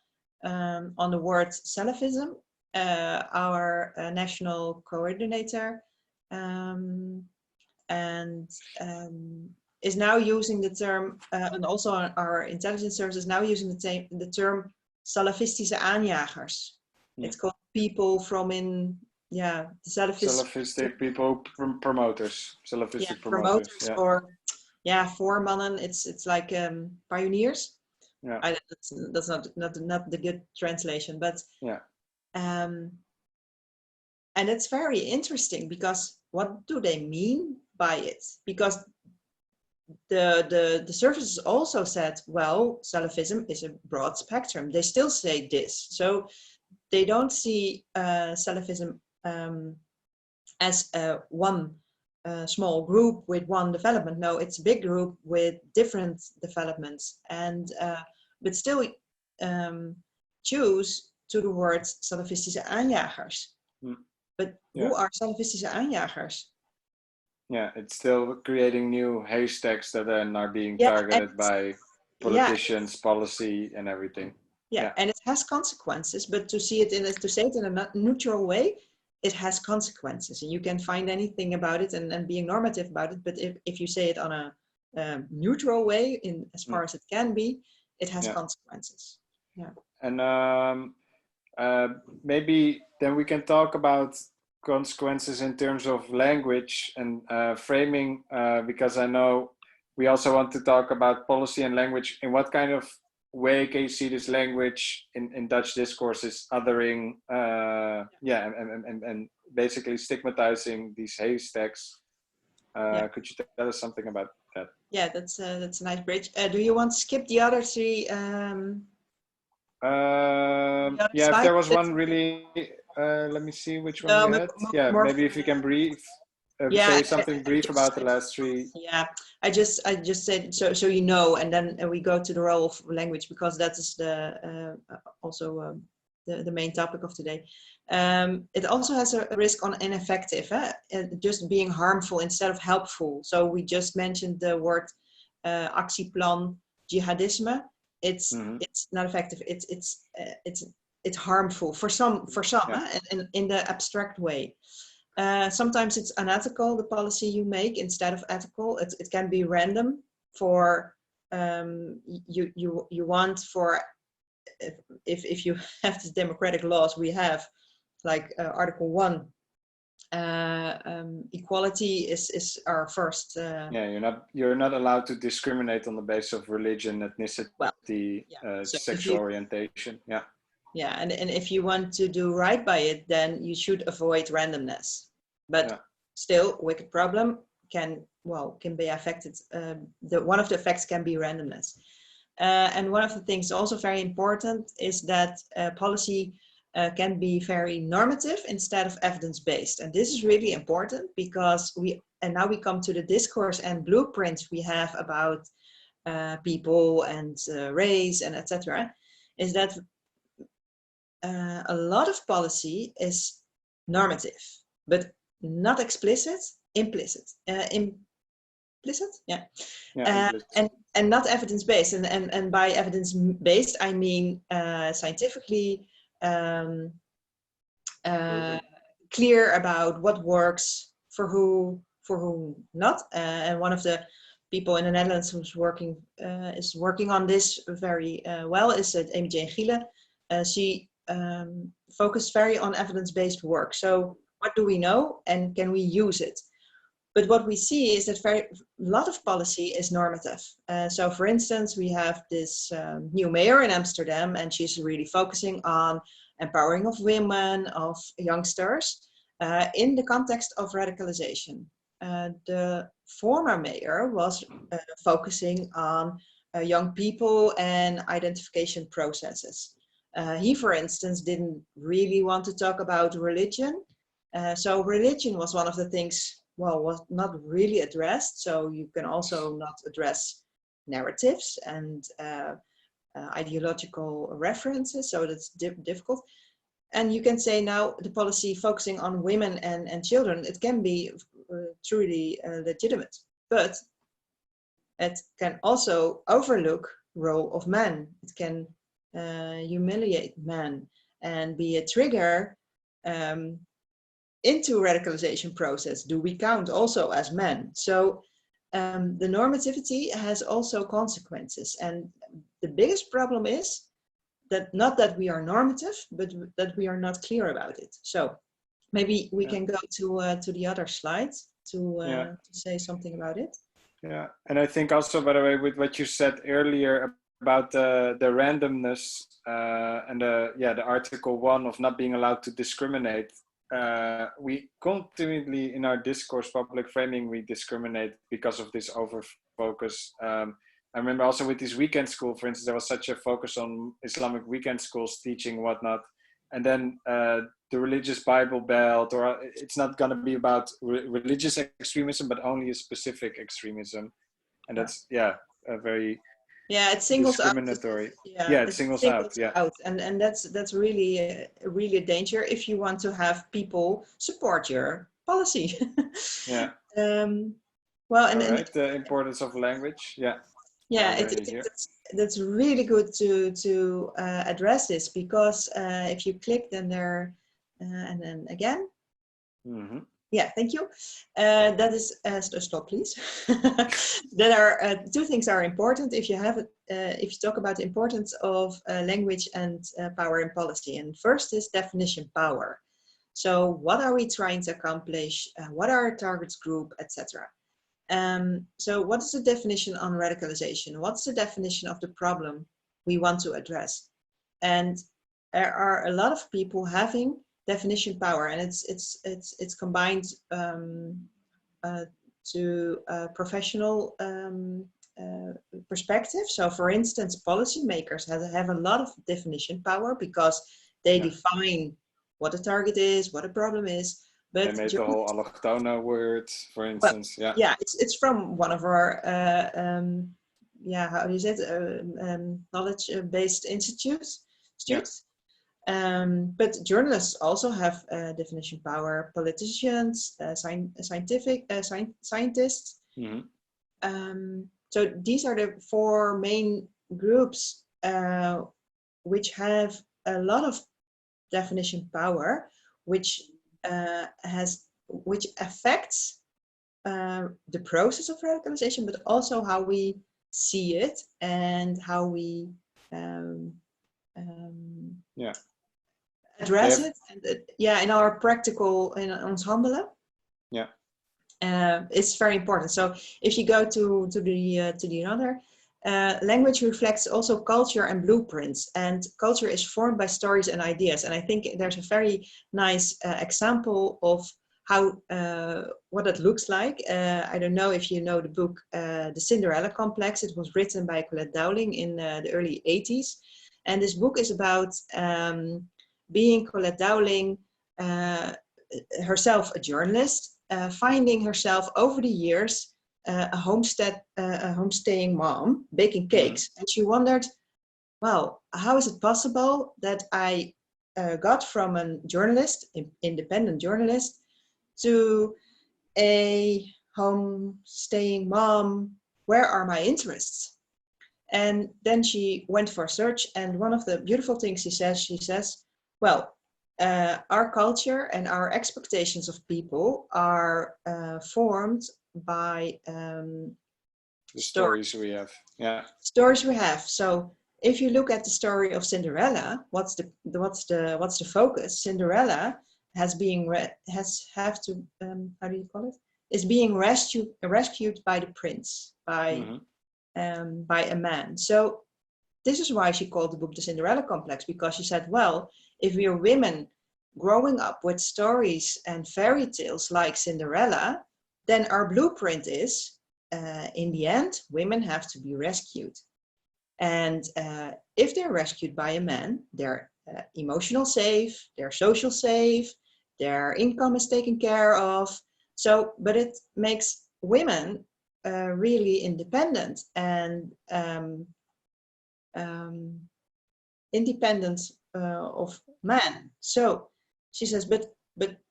on the word Salafism, our national coordinator is now using the term, and also our intelligence service is now using the term Salafistische aanjagers. It's called people from the Salafistic people, promoters, Salafistic promoters. Or voormannen. It's like pioneers. Yeah, that's not the good translation, but and it's very interesting because what do they mean by it? Because the services also said, well, Salafism is a broad spectrum. They still say this. So they don't see Salafism as one small group with one development. No, it's a big group with different developments. And but still choose to the words Salafistische aanjagers. But who are Salafistische aanjagers? Yeah, it's still creating new haystacks that then are being targeted by politicians, policy, and everything. And it has consequences. But to say it in a neutral way, it has consequences, and you can find anything about it and being normative about it. But if you say it on a neutral way, in as far as it can be, it has consequences. Yeah. And maybe then we can talk about consequences in terms of language and framing, because I know we also want to talk about policy and language. In what kind of way can you see this language in Dutch discourse is othering, and basically stigmatizing these haystacks? Could you tell us something about that? Yeah, that's a nice bridge. Do you want to skip the other three? If there was one really, let me see which one we had. Maybe if you can say something brief about the last three. Yeah, I just said so you know, and then we go to the role of language, because that is also the main topic of today. It also has a risk on ineffective, just being harmful instead of helpful. So we just mentioned the word actieplan jihadisme. It's not effective. It's harmful for some, and in the abstract way. Sometimes it's unethical, the policy you make, instead of ethical. It can be random. For you want for if you have the democratic laws we have, like Article 1. Equality is our first. You're not allowed to discriminate on the basis of religion, ethnicity, sexual orientation. And if you want to do right by it, then you should avoid randomness. But still, wicked problem can be affected. One of the effects can be randomness. And one of the things also very important is that policy can be very normative instead of evidence-based. And this is really important because now we come to the discourse and blueprints we have about people and race and etc. Is that a lot of policy is normative, but not explicit implicit. Implicit, yeah. Yeah, And not evidence-based. And by evidence-based, I mean scientifically clear about what works for who not. And one of the people in the Netherlands who's working is working on this very well is Amy Jane Giele. She focused very on evidence-based work. So what do we know and can we use it? But what we see is that a lot of policy is normative. So for instance, we have this new mayor in Amsterdam, and she's really focusing on empowering of women, of youngsters, in the context of radicalization. The former mayor was focusing on young people and identification processes. He, for instance, didn't really want to talk about religion. So religion was one of the things, well, was not really addressed. So you can also not address narratives and ideological references. So that's difficult. And you can say now the policy focusing on women and children, it can be truly legitimate, but it can also overlook role of men. It can humiliate men and be a trigger into radicalization process. Do we count also as men? So the normativity has also consequences, and the biggest problem is that not that we are normative, but that we are not clear about it. So maybe we can go to the other slides to say something about it. Yeah, and I think also, by the way, with what you said earlier about the randomness and the Article 1 of not being allowed to discriminate, we continually in our discourse, public framing, we discriminate because of this over-focus. I remember also with this weekend school, for instance, there was such a focus on Islamic weekend schools teaching whatnot. And then the religious Bible Belt, or it's not going to be about religious extremism, but only a specific extremism. And that's, a very it singles discriminatory. Out. It singles out. And that's really really a danger if you want to have people support your policy. Well, and the importance of language. That's really good to address this, because if you click, then there and then again. Mm-hmm. Yeah, thank you. That is stop, please. There are two things are important if you have if you talk about the importance of language and power in policy. And first is definition power. So what are we trying to accomplish? What are our targets group, etc. So what is the definition on radicalization? What's the definition of the problem we want to address? And there are a lot of people having definition power, and it's combined to professional perspective. So for instance, policymakers have a lot of definition power because they define what the target is, what the problem is. But they made the whole allochtone word, for instance. Well, it's from one of our how do you say it? Knowledge-based institutes. But journalists also have definition power. Politicians, scientists. Mm-hmm. So these are the four main groups which have a lot of definition power, which affects the process of radicalization, but also how we see it and how we address it. And, in our practical in ons handelen. It's very important. So if you go to the other, language reflects also culture and blueprints, and culture is formed by stories and ideas. And I think there's a very nice example of how what it looks like. I don't know if you know the book The Cinderella Complex. It was written by Colette Dowling in the early 80s, and this book is about being Colette Dowling herself a journalist, finding herself over the years a homestaying mom baking cakes. And she wondered, well, how is it possible that I got from a journalist, independent journalist, to a home staying mom, where are my interests? And then she went for search, and one of the beautiful things she says, well, our culture and our expectations of people are formed by the stories we have. Yeah. Stories we have. So if you look at the story of Cinderella, what's the focus? Cinderella has being how do you call it? Is being rescued by the prince, by a man. So this is why she called the book The Cinderella Complex, because she said, well, if we are women growing up with stories and fairy tales like Cinderella, then our blueprint is, in the end, women have to be rescued. And if they're rescued by a man, they're emotional safe, they're social safe, their income is taken care of. So, but it makes women really independent and independent of man. So she says, but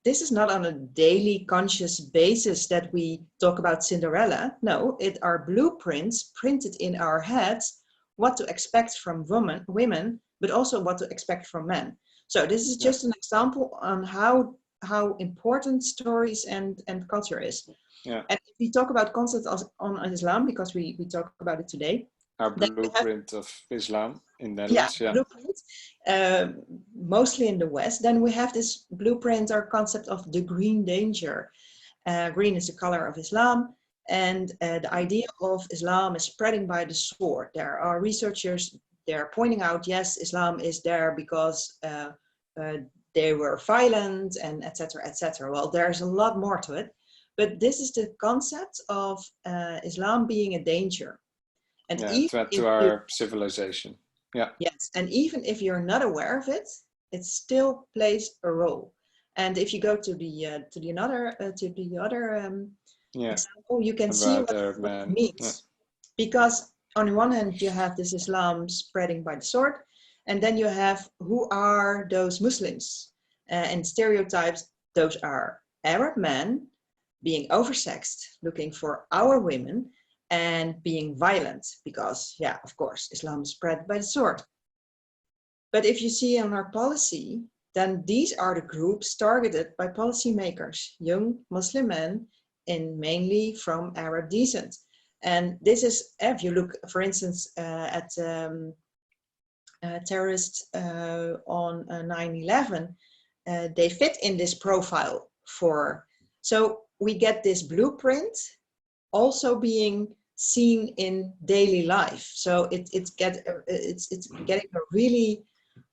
this is not on a daily conscious basis that we talk about Cinderella. No, it are blueprints printed in our heads, what to expect from women, but also what to expect from men. So this is just an example on how important stories and culture is. Yeah. And if we talk about concepts on Islam, because we talk about it today. Our blueprint of Islam in the Netherlands. Yeah, blueprint, mostly in the West. Then we have this blueprint or concept of the green danger. Green is the color of Islam. And the idea of Islam is spreading by the sword. There are researchers, they're pointing out, yes, Islam is there because they were violent and etc., etc. Well, there's a lot more to it. But this is the concept of Islam being a danger. And threat to our civilization. Yeah. Yes, and even if you're not aware of it, it still plays a role. And if you go to the other example, you can see what it means. Yeah. Because on the one hand, you have this Islam spreading by the sword, and then you have who are those Muslims, and stereotypes. Those are Arab men being oversexed, looking for our women, and being violent, because, yeah, of course, Islam is spread by the sword. But if you see on our policy, then these are the groups targeted by policymakers, young Muslim men, and mainly from Arab descent. And this is, if you look, for instance, at terrorists on 9/11, they fit in this profile for. So we get this blueprint also being seen in daily life. So it's getting a really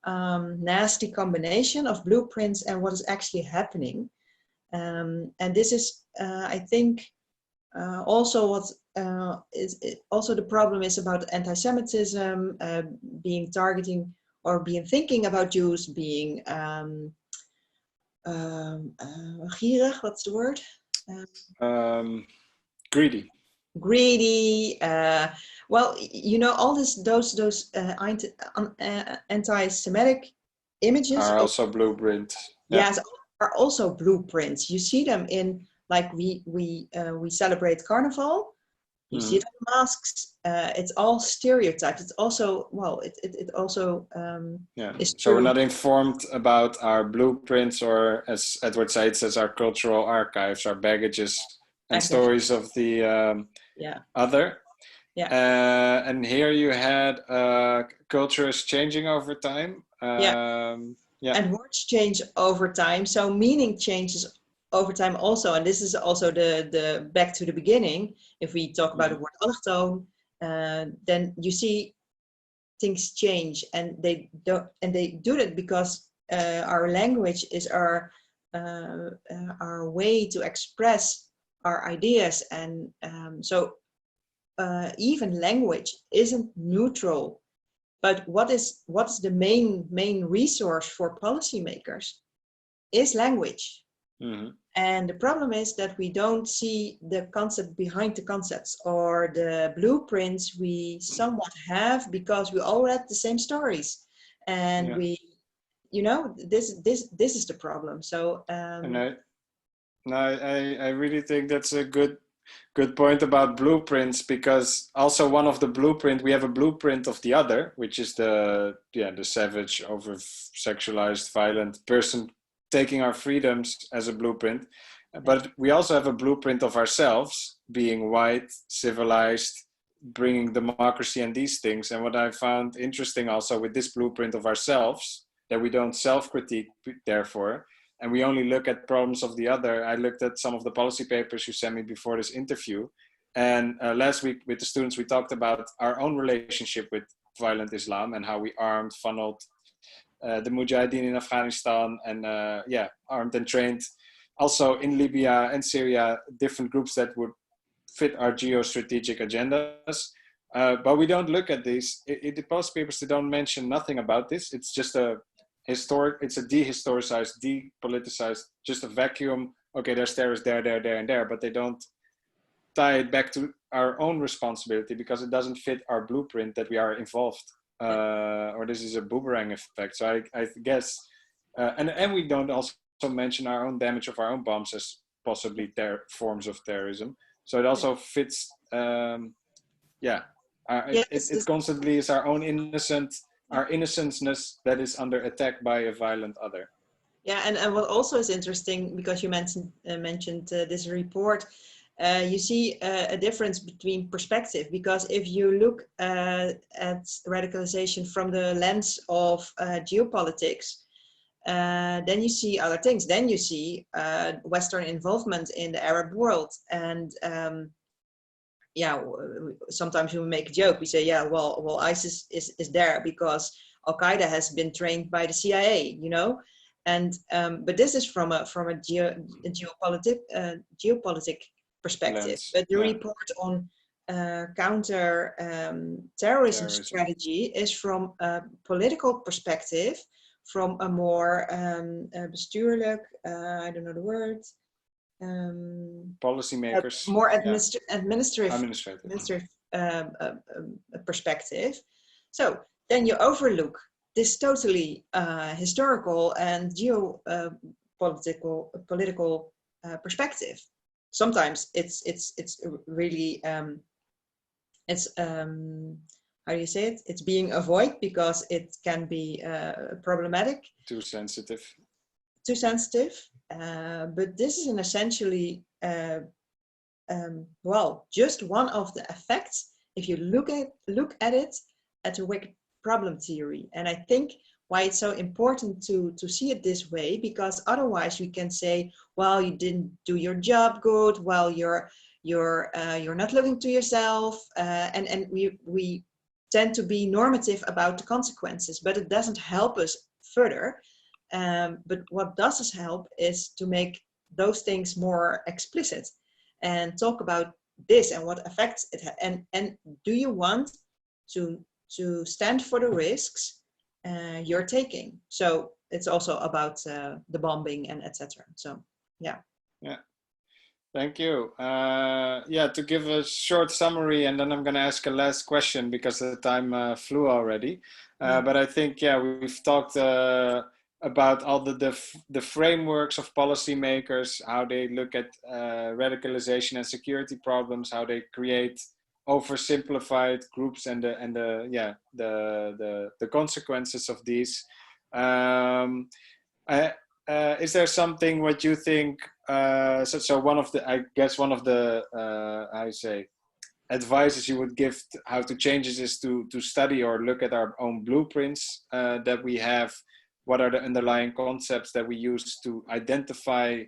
nasty combination of blueprints and what is actually happening. And this is, I think, also what also the problem is about anti-Semitism, being targeting or being thinking about Jews being gierig, what's the word? Greedy. Well, you know, all those anti-Semitic images are also blueprints. Yes, are also blueprints. You see them in, like, we celebrate Carnival. You see it on masks. It's all stereotypes. It's also, well, it also is true. So we're not informed about our blueprints, or, as Edward says, as our cultural archives, our baggages and stories of the other. Yeah. And here you had culture is changing over time. And words change over time, so meaning changes over time also. And this is also the back to the beginning. If we talk about the word allochtoon, then you see things change, and they do it because our language is our way to express our ideas, and so even language isn't neutral. But what is the main resource for policymakers is language. Mm-hmm. And the problem is that we don't see the concept behind the concepts, or the blueprints we somewhat have, because we all read the same stories, and we, you know, this is the problem. So No, I really think that's a good point about blueprints, because also one of the blueprint, we have a blueprint of the other, which is the savage, over sexualized, violent person taking our freedoms as a blueprint. But we also have a blueprint of ourselves, being white, civilized, bringing democracy and these things. And what I found interesting also with this blueprint of ourselves, that we don't self-critique, therefore, and we only look at problems of the other. I looked at some of the policy papers you sent me before this interview. And last week with the students, we talked about our own relationship with violent Islam and how we armed, funneled the Mujahideen in Afghanistan, and armed and trained also in Libya and Syria, different groups that would fit our geostrategic agendas. But we don't look at these. In the policy papers, they don't mention nothing about this. It's just it's a dehistoricized, depoliticized, just a vacuum. Okay, there's terrorists there, and there, but they don't tie it back to our own responsibility, because it doesn't fit our blueprint that we are involved, or this is a boomerang effect. So I guess, and we don't also mention our own damage of our own bombs as possibly forms of terrorism. So it also fits, it constantly is our own our innocenceness that is under attack by a violent other. Yeah, and what also is interesting, because you mentioned this report, you see a difference between perspective, because if you look at radicalization from the lens of geopolitics, then you see other things. Then you see Western involvement in the Arab world, and sometimes we make a joke. We say, well, ISIS is there because Al Qaeda has been trained by the CIA, you know. And but this is from a geopolitic perspective. But the report on counter terrorism strategy is from a political perspective, from a more bestuurlijk, I don't know the word. Policymakers. More administrative perspective. So then you overlook this totally historical and political perspective. Sometimes it's really how do you say it? It's being avoided because it can be problematic. Too sensitive. But this is an essentially, just one of the effects if you look at it at a wicked problem theory. And I think why it's so important to see it this way, because otherwise we can say, well, you didn't do your job good, well, you're not looking to yourself, and we tend to be normative about the consequences, but it doesn't help us further. But what does help is to make those things more explicit and talk about this and what effects it has. And do you want to stand for the risks you're taking? So it's also about the bombing and etc. So yeah. Thank you. To give a short summary, and then I'm going to ask a last question because the time flew already. But I think we've talked about all the frameworks of policymakers, how they look at radicalization and security problems, how they create oversimplified groups, and the consequences of these. Is there something what you think? So one of the advices you would give how to change this is to study or look at our own blueprints that we have. What are the underlying concepts that we use to identify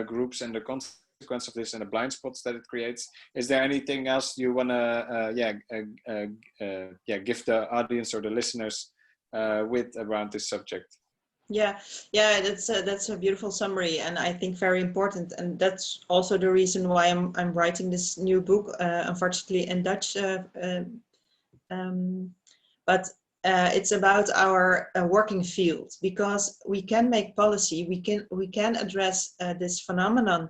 groups and the consequence of this and the blind spots that it creates? Is there anything else you want to give the audience or the listeners with around this subject? Yeah, that's a beautiful summary, and I think very important, and that's also the reason why I'm writing this new book, unfortunately in Dutch, but it's about our working field, because we can make policy, we can address this phenomenon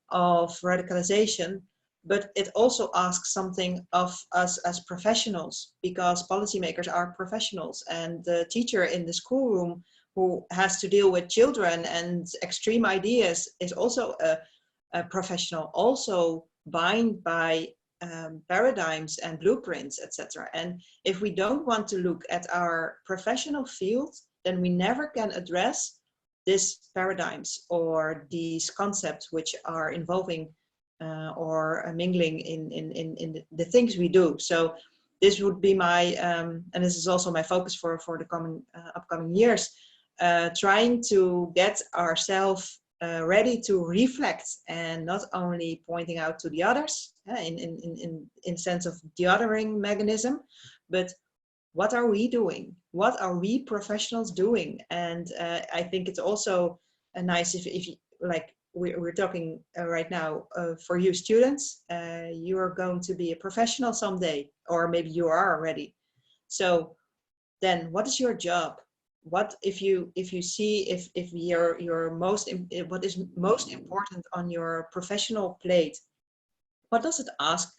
of radicalization, but it also asks something of us as professionals, because policymakers are professionals, and the teacher in the schoolroom who has to deal with children and extreme ideas is also a professional, also bound by paradigms and blueprints, etc. And if we don't want to look at our professional field, then we never can address these paradigms or these concepts which are involving or mingling in the things we do. So this would be my, and this is also my focus for the coming upcoming years, trying to get ourselves ready to reflect and not only pointing out to the others in sense of the othering mechanism, but what are we doing? What are we professionals doing? And I think it's also nice if you, like we're talking right now for you students, you are going to be a professional someday, or maybe you are already. So then what is your job? What if you see if your most, what is most important on your professional plate, what does it ask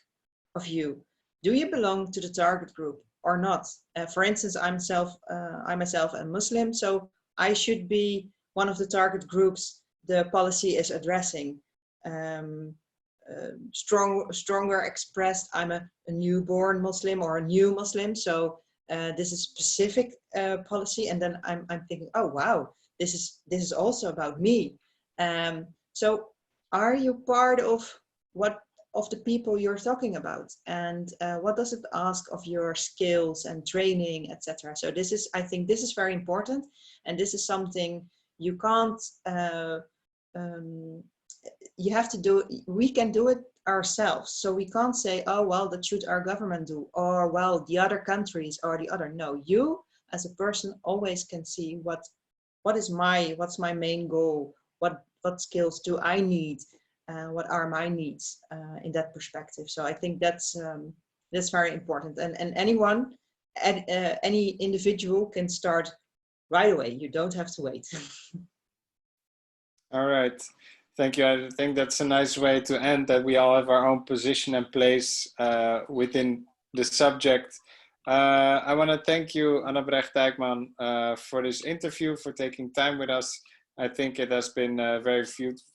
of you? Do you belong to the target group or not? For instance, I'm myself a Muslim, so I should be one of the target groups the policy is addressing. Stronger expressed, I'm a newborn Muslim or a new Muslim, so this is specific policy, and then I'm thinking, oh wow, this is also about me. So are you part of the people you're talking about, and what does it ask of your skills and training, etc. So this is, I think this is very important, and this is something you can't you have to do. We can do it ourselves, so we can't say, oh well, that should our government do, or well, the other countries or the other. No, you as a person always can see what's my main goal, what skills do I need, what are my needs in that perspective. So I think that's very important, and anyone, any individual can start right away. You don't have to wait. All right. Thank you. I think that's a nice way to end, that we all have our own position and place within the subject. I want to thank you, Annebregt Dijkman, for this interview, for taking time with us. I think it has been very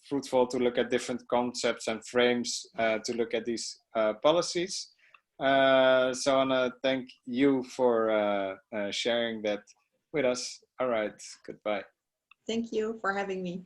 fruitful to look at different concepts and frames to look at these policies. So I want to thank you for sharing that with us. All right. Goodbye. Thank you for having me.